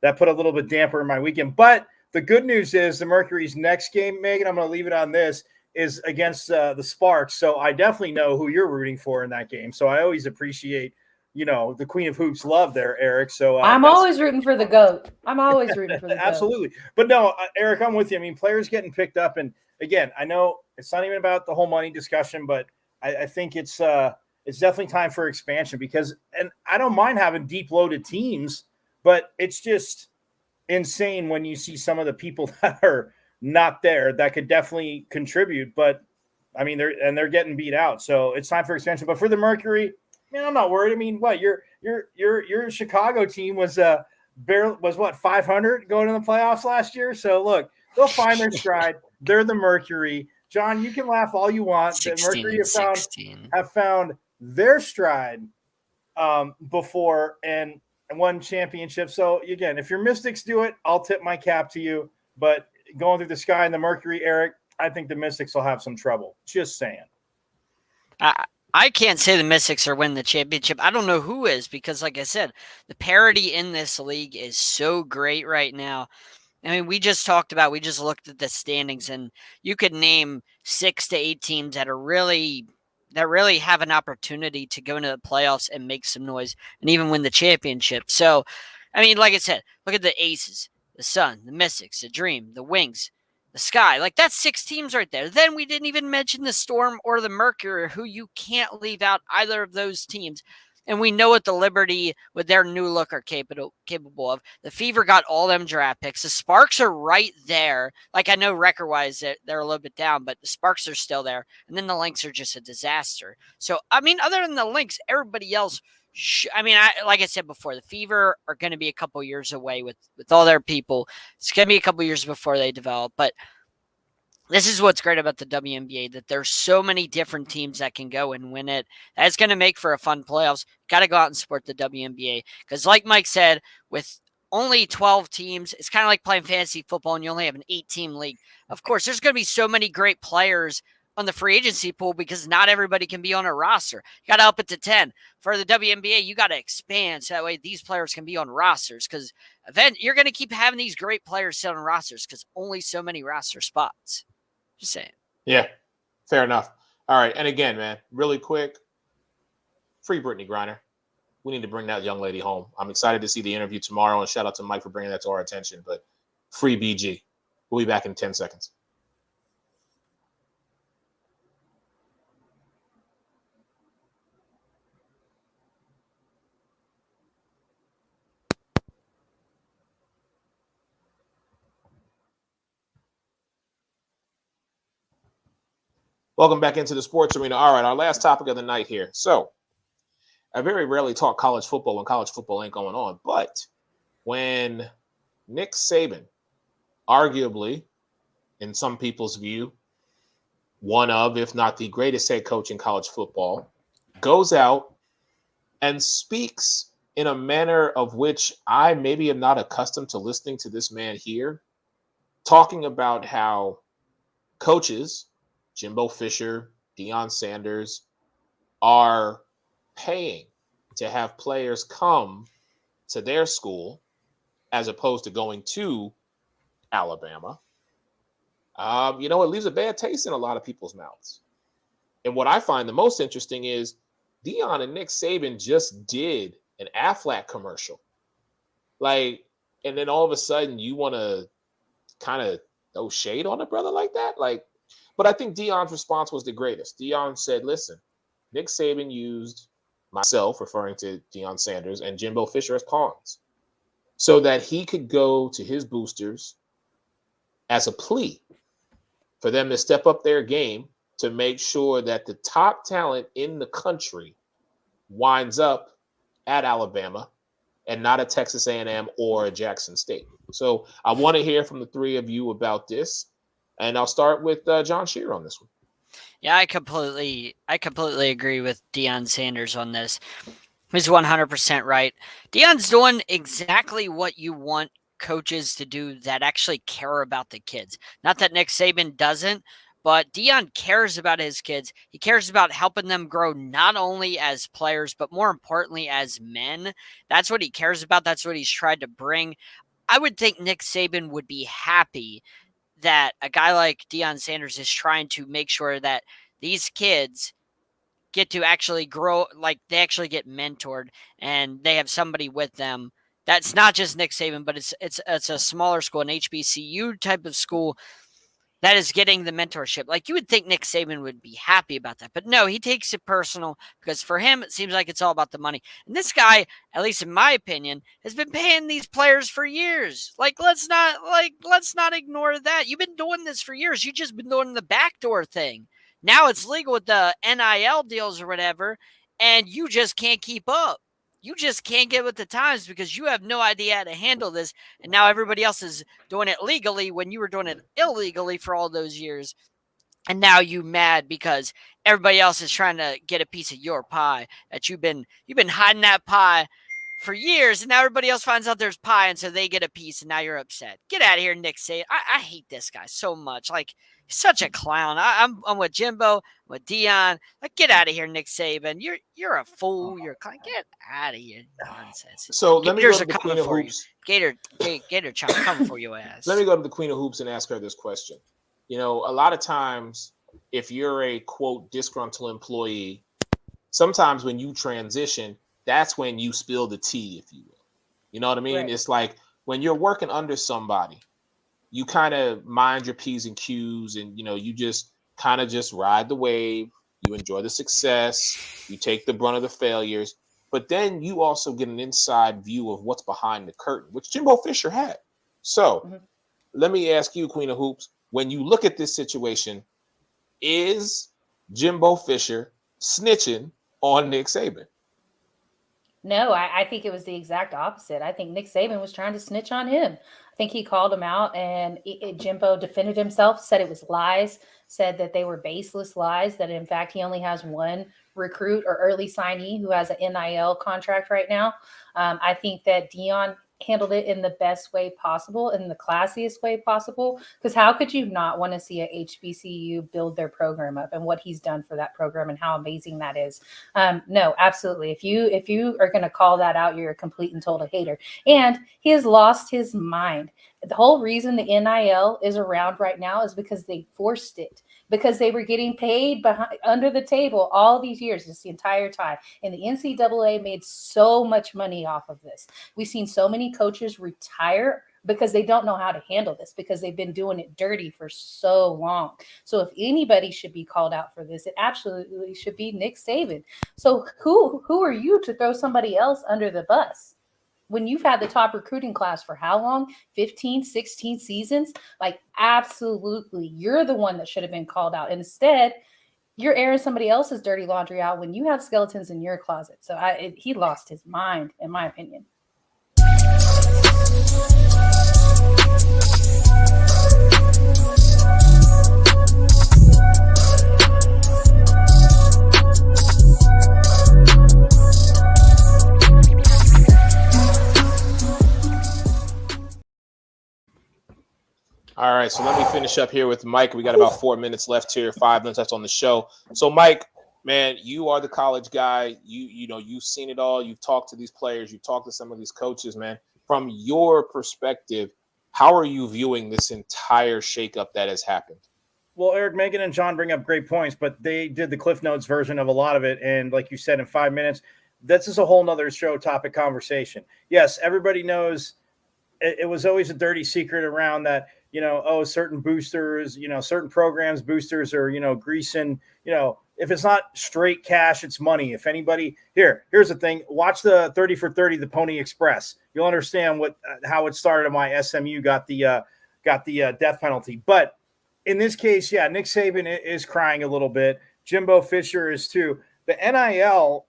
that put a little bit damper in my weekend. But the good news is the Mercury's next game, Megan, I'm going to leave it on this, is against the Sparks. So I definitely know who you're rooting for in that game. So I always appreciate, the Queen of Hoops love there, Eric. So I'm always rooting for the GOAT. I'm always rooting for the GOAT. Absolutely. But no, Eric, I'm with you. I mean, players getting picked up. And again, I know it's not even about the whole money discussion, but I think it's definitely time for expansion, because, and I don't mind having deep loaded teams, but it's just insane when you see some of the people that are not there that could definitely contribute. But I mean, they're getting beat out. So it's time for expansion. But for the Mercury, man, I'm not worried. I mean, what your Chicago team was what, 500 going to the playoffs last year. So look, they'll find their stride. They're the Mercury. John, you can laugh all you want. The 16 Mercury and 16. have found their stride before and won championships. So again, if your Mystics do it, I'll tip my cap to you. But going through the Sky and the Mercury, Eric, I think the Mystics will have some trouble. Just saying. I can't say the Mystics are winning the championship. I don't know who is because, like I said, the parity in this league is so great right now. I mean, we just looked at the standings, and you could name 6 to 8 teams that really have an opportunity to go into the playoffs and make some noise and even win the championship. So, I mean, like I said, look at the Aces, the Sun, the Mystics, the Dream, the Wings, the Sky. Like, that's 6 teams right there. Then we didn't even mention the Storm or the Mercury, who you can't leave out either of those teams. And we know what the Liberty with their new look are capable of. The Fever got all them draft picks. The Sparks are right there. Like, I know record-wise they're a little bit down, but the Sparks are still there. And then the Lynx are just a disaster. So, I mean, other than the Lynx, everybody else, like I said before, the Fever are going to be a couple years away with all their people. It's going to be a couple years before they develop. But this is what's great about the WNBA, that there's so many different teams that can go and win it. That's going to make for a fun playoffs. Got to go out and support the WNBA. Because like Mike said, with only 12 teams, it's kind of like playing fantasy football and you only have an 8-team league. Of course, there's going to be so many great players on the free agency pool because not everybody can be on a roster. You got to up it to 10. For the WNBA, you got to expand so that way these players can be on rosters because you're going to keep having these great players sit on rosters because only so many roster spots. Just saying. Yeah, fair enough. All right. And again, man, really quick, free Brittany Griner. We need to bring that young lady home. I'm excited to see the interview tomorrow, and shout out to Mike for bringing that to our attention. But free BG. We'll be back in 10 seconds. Welcome back into the sports arena. All right, our last topic of the night here. So, I very rarely talk college football when college football ain't going on. But when Nick Saban, arguably, in some people's view, one of, if not the greatest head coach in college football, goes out and speaks in a manner of which I maybe am not accustomed to listening to this man here, talking about how coaches, Jimbo Fisher, Deion Sanders, are paying to have players come to their school as opposed to going to Alabama. It leaves a bad taste in a lot of people's mouths. And what I find the most interesting is Deion and Nick Saban just did an Aflac commercial. And then all of a sudden you want to kind of throw shade on a brother like that? But I think Deion's response was the greatest. Deion said, listen, Nick Saban used myself, referring to Deion Sanders, and Jimbo Fisher as pawns so that he could go to his boosters as a plea for them to step up their game to make sure that the top talent in the country winds up at Alabama and not at Texas A&M or at Jackson State. So I want to hear from the three of you about this. And I'll start with John Shearer on this one. Yeah, I completely agree with Deion Sanders on this. He's 100% right. Deion's doing exactly what you want coaches to do that actually care about the kids. Not that Nick Saban doesn't, but Deion cares about his kids. He cares about helping them grow not only as players, but more importantly as men. That's what he cares about. That's what he's tried to bring. I would think Nick Saban would be happy that a guy like Deion Sanders is trying to make sure that these kids get to actually grow, like they actually get mentored and they have somebody with them. That's not just Nick Saban, but it's a smaller school, an HBCU type of school that is getting the mentorship. Like you would think Nick Saban would be happy about that, but no, he takes it personal because for him, it seems like it's all about the money. And this guy, at least in my opinion, has been paying these players for years. Let's not ignore that. You've been doing this for years. You've just been doing the backdoor thing. Now it's legal with the NIL deals or whatever, and you just can't keep up. You just can't get with the times because you have no idea how to handle this. And now everybody else is doing it legally when you were doing it illegally for all those years. And now you mad because everybody else is trying to get a piece of your pie that you've been hiding that pie for years, and now everybody else finds out there's pie, and so they get a piece, and now you're upset. Get out of here, Nick Saban. I hate this guy so much. Like, he's such a clown. I'm with Jimbo, I'm with Dion. Like, get out of here, Nick Saban. You're a fool. You're a clown. Get out of here. Nonsense. So let me go to the coming Queen of for Hoops. You. Gator child coming for your ass. Let me go to the Queen of Hoops and ask her this question. A lot of times, if you're a, quote, disgruntled employee, sometimes when you transition, that's when you spill the tea, if you will. You know what I mean? Right. It's like when you're working under somebody, you kind of mind your P's and Q's, and, you just kind of just ride the wave. You enjoy the success. You take the brunt of the failures. But then you also get an inside view of what's behind the curtain, which Jimbo Fisher had. So let me ask you, Queen of Hoops, when you look at this situation, is Jimbo Fisher snitching on Nick Saban? No, I think it was the exact opposite. I think Nick Saban was trying to snitch on him. I think he called him out, and Jimbo defended himself, said it was lies, said that they were baseless lies, that in fact he only has one recruit or early signee who has an NIL contract right now. I think that Dion handled it in the best way possible, in the classiest way possible, because how could you not want to see a HBCU build their program up and what he's done for that program and how amazing that is? No, absolutely. If you are going to call that out, you're a complete and total hater. And he has lost his mind. The whole reason the NIL is around right now is because they forced it, because they were getting paid under the table all these years, just the entire time. And the NCAA made so much money off of this. We've seen so many coaches retire because they don't know how to handle this, because they've been doing it dirty for so long. So if anybody should be called out for this, it absolutely should be Nick Saban. So who are you to throw somebody else under the bus? When you've had the top recruiting class for how long? 15, 16 seasons? Like, absolutely, you're the one that should have been called out. Instead, you're airing somebody else's dirty laundry out when you have skeletons in your closet. So he lost his mind, in my opinion. All right, so let me finish up here with Mike. We got about 4 minutes left here, 5 minutes left on the show. So, Mike, man, you are the college guy. You've seen it all. You've talked to these players. You've talked to some of these coaches, man. From your perspective, how are you viewing this entire shakeup that has happened? Well, Eric, Megan, and John bring up great points, but they did the Cliff Notes version of a lot of it. And like you said, in 5 minutes, this is a whole nother show topic conversation. Yes, everybody knows it was always a dirty secret around that, certain boosters, certain programs, boosters are, greasing, if it's not straight cash, it's money. If anybody here's the thing, watch the 30 for 30, the Pony Express. You'll understand how it started and why SMU got the death penalty. But in this case, yeah, Nick Saban is crying a little bit. Jimbo Fisher is too. The NIL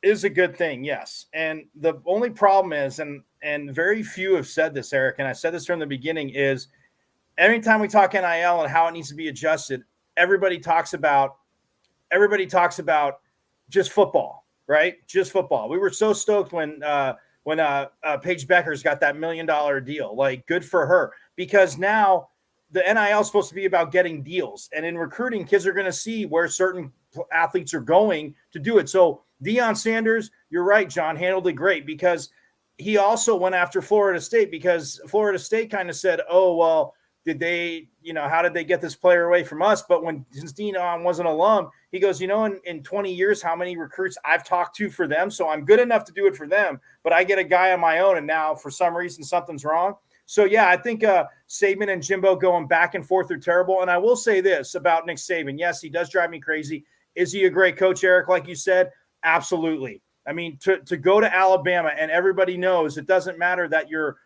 is a good thing, yes. And the only problem is, and very few have said this, Eric, and I said this from the beginning, is every time we talk NIL and how it needs to be adjusted, everybody talks about just football, right? Just football. We were so stoked when Paige Beckers got that $1 million deal. Like, good for her, because now the NIL is supposed to be about getting deals. And in recruiting, kids are going to see where certain athletes are going to do it. So Deion Sanders, you're right, John, handled it great, because he also went after Florida State, because Florida State kind of said, oh, well, did they, how did they get this player away from us? But since Deion was an alum, he goes, in 20 years, how many recruits I've talked to for them. So I'm good enough to do it for them, but I get a guy on my own, and now for some reason something's wrong. So, yeah, I think Saban and Jimbo going back and forth are terrible. And I will say this about Nick Saban. Yes, he does drive me crazy. Is he a great coach, Eric, like you said? Absolutely. I mean, to go to Alabama, and everybody knows it doesn't matter that you're,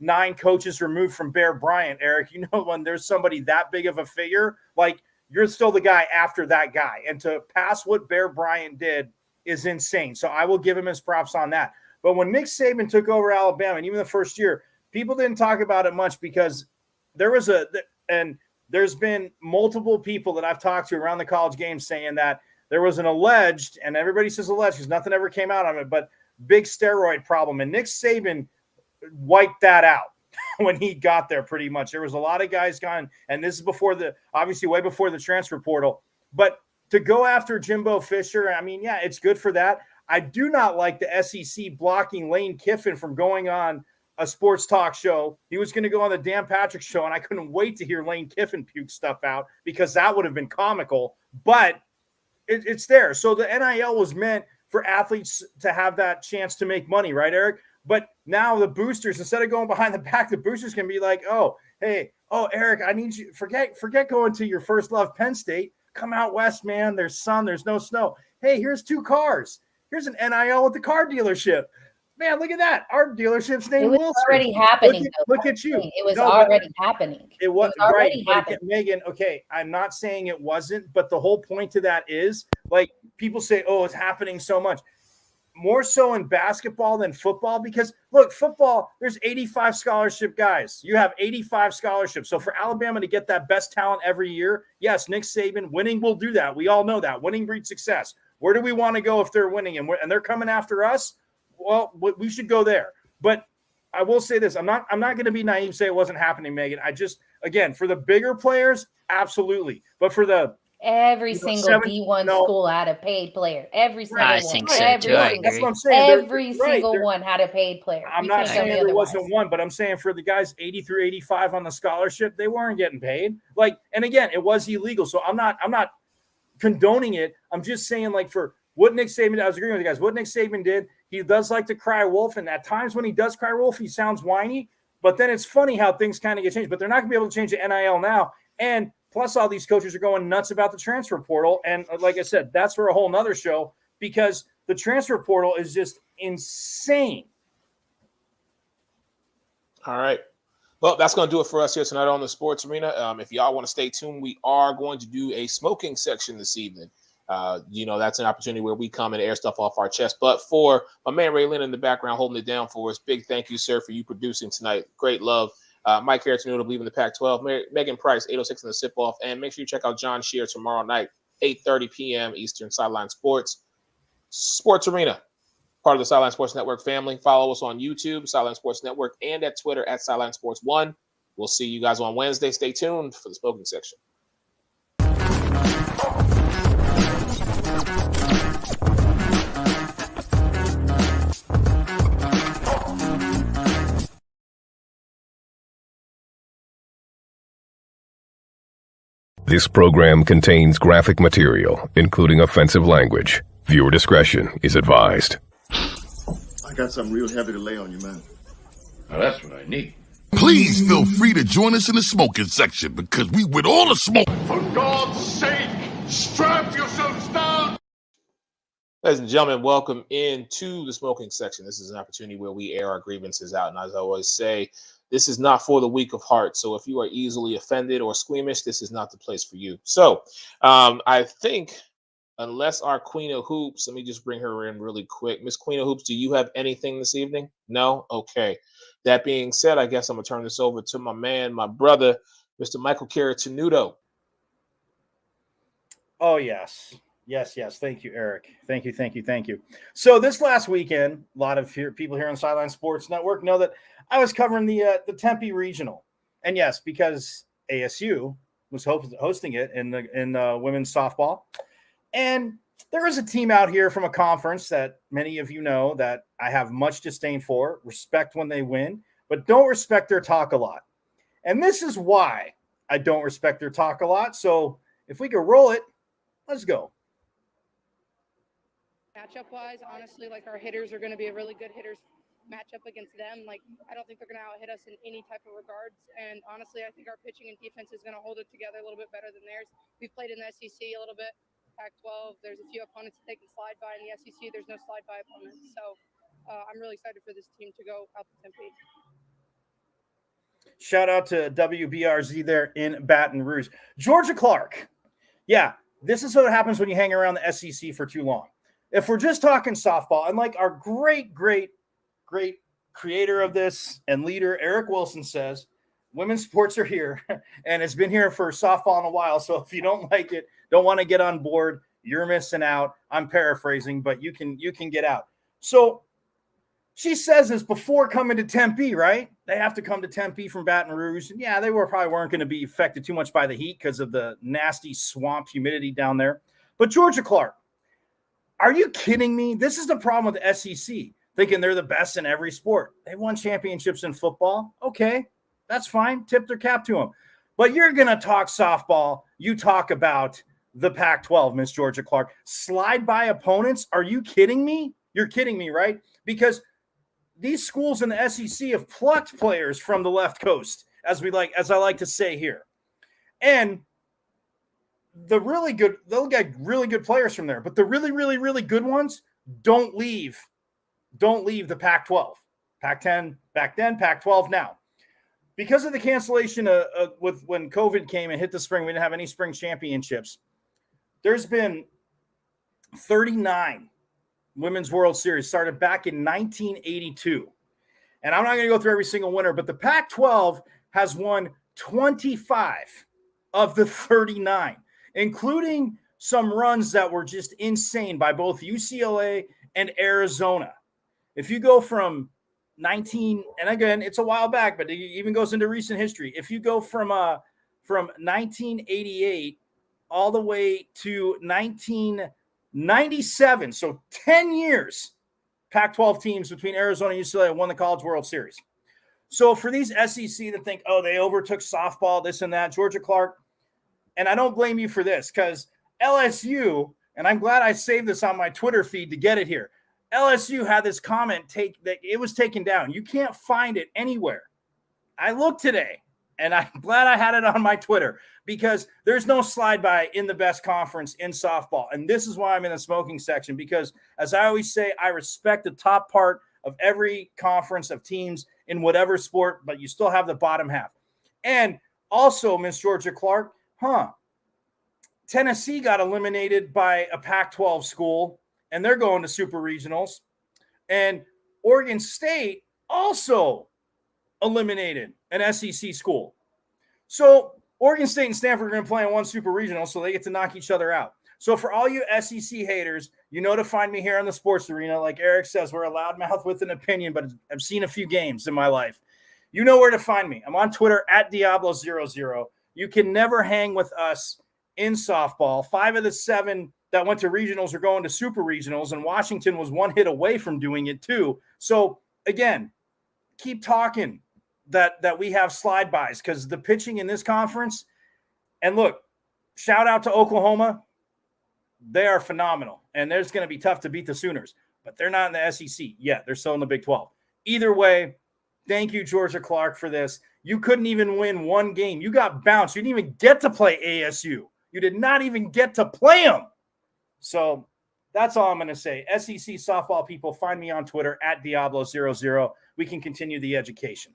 9 coaches removed from Bear Bryant, Eric. When there's somebody that big of a figure, like, you're still the guy after that guy. And to pass what Bear Bryant did is insane. So I will give him his props on that. But when Nick Saban took over Alabama, and even the first year, people didn't talk about it much, because there was and there's been multiple people that I've talked to around the college game saying that there was an alleged, and everybody says alleged because nothing ever came out on it, but big steroid problem. And Nick Saban wiped that out when he got there pretty much. There was a lot of guys gone, and this is obviously way before the transfer portal. But to go after Jimbo Fisher, I mean, yeah, it's good for that. I do not like the SEC blocking Lane Kiffin from going on a sports talk show. He was going to go on the Dan Patrick show, and I couldn't wait to hear Lane Kiffin puke stuff out because that would have been comical. But it's there. So the NIL was meant for athletes to have that chance to make money, right, Eric? But now the boosters, instead of going behind the back, the boosters can be like, oh, hey, oh, Eric, I need you. Forget going to your first love, Penn State. Come out west, man. There's sun. There's no snow. Hey, here's 2 cars. Here's an NIL at the car dealership. Man, look at that. Our dealership's named Wilson. It was already happening. Look at you. It was already happening. It was already happening. Megan, okay, I'm not saying it wasn't, but the whole point to that is, like, people say, oh, it's happening so much. More so in basketball than football because, look, football, there's 85 scholarship guys. You have 85 scholarships. So for Alabama to get that best talent every year, yes, Nick Saban, winning will do that. We all know that. Winning breeds success. Where do we want to go if they're winning and they're coming after us? Well, we should go there. But I will say this. I'm not going to be naive and say it wasn't happening, Megan. I just, again, for the bigger players, absolutely. But for the every single D1 school had a paid player. Every single one. I think so too. I agree. That's what I'm saying. Every single one had a paid player. I'm not saying there wasn't one, but I'm saying for the guys 80 through 85 on the scholarship, they weren't getting paid. Like, and again, it was illegal. So I'm not condoning it. I'm just saying, like, for what Nick Saban, I was agreeing with you guys. What Nick Saban did, he does like to cry wolf, and at times when he does cry wolf, he sounds whiny. But then it's funny how things kind of get changed. But they're not going to be able to change the NIL now. And plus, all these coaches are going nuts about the transfer portal. And like I said, that's for a whole nother show because the transfer portal is just insane. All right. Well, that's going to do it for us here tonight on the Sports Arena. If y'all want to stay tuned, we are going to do a smoking section this evening. That's an opportunity where we come and air stuff off our chest. But for my man Ray Lynn in the background holding it down for us, big thank you, sir, for you producing tonight. Great love. Mike Harrison will be in the Pac-12. Megan Price, 806 in the sip-off. And make sure you check out John Shear tomorrow night, 8:30 p.m. Eastern, Sideline Sports. Sports Arena, part of the Sideline Sports Network family. Follow us on YouTube, Sideline Sports Network, and at Twitter at Sideline Sports 1. We'll see you guys on Wednesday. Stay tuned for the smoking section. This program contains graphic material, including offensive language. Viewer discretion is advised. I got something real heavy to lay on you, man. Now that's what I need. Please feel free to join us in the smoking section because we with all the smoke. For God's sake, strap yourselves down. Ladies and gentlemen, welcome into the smoking section. This is an opportunity where we air our grievances out. And as I always say, this is not for the weak of heart. So if you are easily offended or squeamish, this is not the place for you. So I think unless our Queen of Hoops, let me just bring her in really quick. Miss Queen of Hoops, do you have anything this evening? No? Okay. That being said, I guess I'm going to turn this over to my man, my brother, Mr. Michael Caratanudo. Oh, yes. Yes. Thank you, Eric. Thank you. So this last weekend, a lot of people here on Sideline Sports Network know that I was covering the Tempe Regional. And yes, because ASU was hosting it in women's softball. And there is a team out here from a conference that many of you know that I have much disdain for, respect when they win, but don't respect their talk a lot. And this is why I don't respect their talk a lot. So if we could roll it, let's go. Matchup-wise, honestly, like our hitters are going to be a really good hitters matchup against them. Like, I don't think they're going to out-hit us in any type of regards. And honestly, I think our pitching and defense is going to hold it together a little bit better than theirs. We've played in the SEC a little bit, Pac-12. There's a few opponents that they can slide by in the SEC. There's no slide-by opponents. So I'm really excited for this team to go out to Tempe. Shout out to WBRZ there in Baton Rouge. Georgia Clark. Yeah, this is what happens when you hang around the SEC for too long. If we're just talking softball, and like our great creator of this and leader, Eric Wilson, says women's sports are here, and it's been here for softball in a while. So if you don't like it, don't want to get on board, you're missing out. I'm paraphrasing, but you can get out. So she says this before coming to Tempe, right? They have to come to Tempe from Baton Rouge. And yeah, they probably weren't going to be affected too much by the heat because of the nasty swamp humidity down there. But Georgia Clark, are you kidding me? This is the problem with the SEC, thinking they're the best in every sport. They won championships in football. Okay, that's fine. Tip their cap to them. But you're going to talk softball. You talk about the Pac-12, Miss Georgia Clark. Slide by opponents? Are you kidding me? You're kidding me, right? Because these schools in the SEC have plucked players from the left coast, as I like to say here. And they'll get really good players from there, but the really, really, really good ones don't leave the Pac-12. Pac-10 back then, Pac-12 now. Because of the cancellation with when COVID came and hit the spring, we didn't have any spring championships. There's been 39 Women's World Series started back in 1982. And I'm not going to go through every single winner, but the Pac-12 has won 25 of the 39, including some runs that were just insane by both UCLA and Arizona. If you go from and again, it's a while back, but it even goes into recent history. If you go from 1988 all the way to 1997, so 10 years, Pac-12 teams between Arizona and UCLA won the College World Series. So for these SEC that think, oh, they overtook softball, this and that, Georgia Clark, and I don't blame you for this because LSU, and I'm glad I saved this on my Twitter feed to get it here. LSU had this comment that it was taken down. You can't find it anywhere. I looked today, and I'm glad I had it on my Twitter because there's no slide by in the best conference in softball. And this is why I'm in the smoking section because, as I always say, I respect the top part of every conference of teams in whatever sport, but you still have the bottom half. And also, Miss Georgia Clark, Tennessee got eliminated by a Pac-12 school, and they're going to super regionals. And Oregon State also eliminated an SEC school. So Oregon State and Stanford are going to play in one super regional, so they get to knock each other out. So for all you SEC haters, you know to find me here in the sports arena. Like Eric says, we're a loudmouth with an opinion, but I've seen a few games in my life. You know where to find me. I'm on Twitter at Diablo00. You can never hang with us in softball. 5 of the 7 that went to regionals are going to super regionals, and Washington was one hit away from doing it too. So again, keep talking that we have slide bys because the pitching in this conference, and look, shout out to Oklahoma. They are phenomenal, and it's going to be tough to beat the Sooners, but they're not in the SEC yet. They're still in the Big 12. Either way, thank you, Georgia Clark, for this. You couldn't even win one game. You got bounced. You didn't even get to play ASU. You did not even get to play them. So that's all I'm going to say. SEC softball people, find me on Twitter at Diablo00. We can continue the education.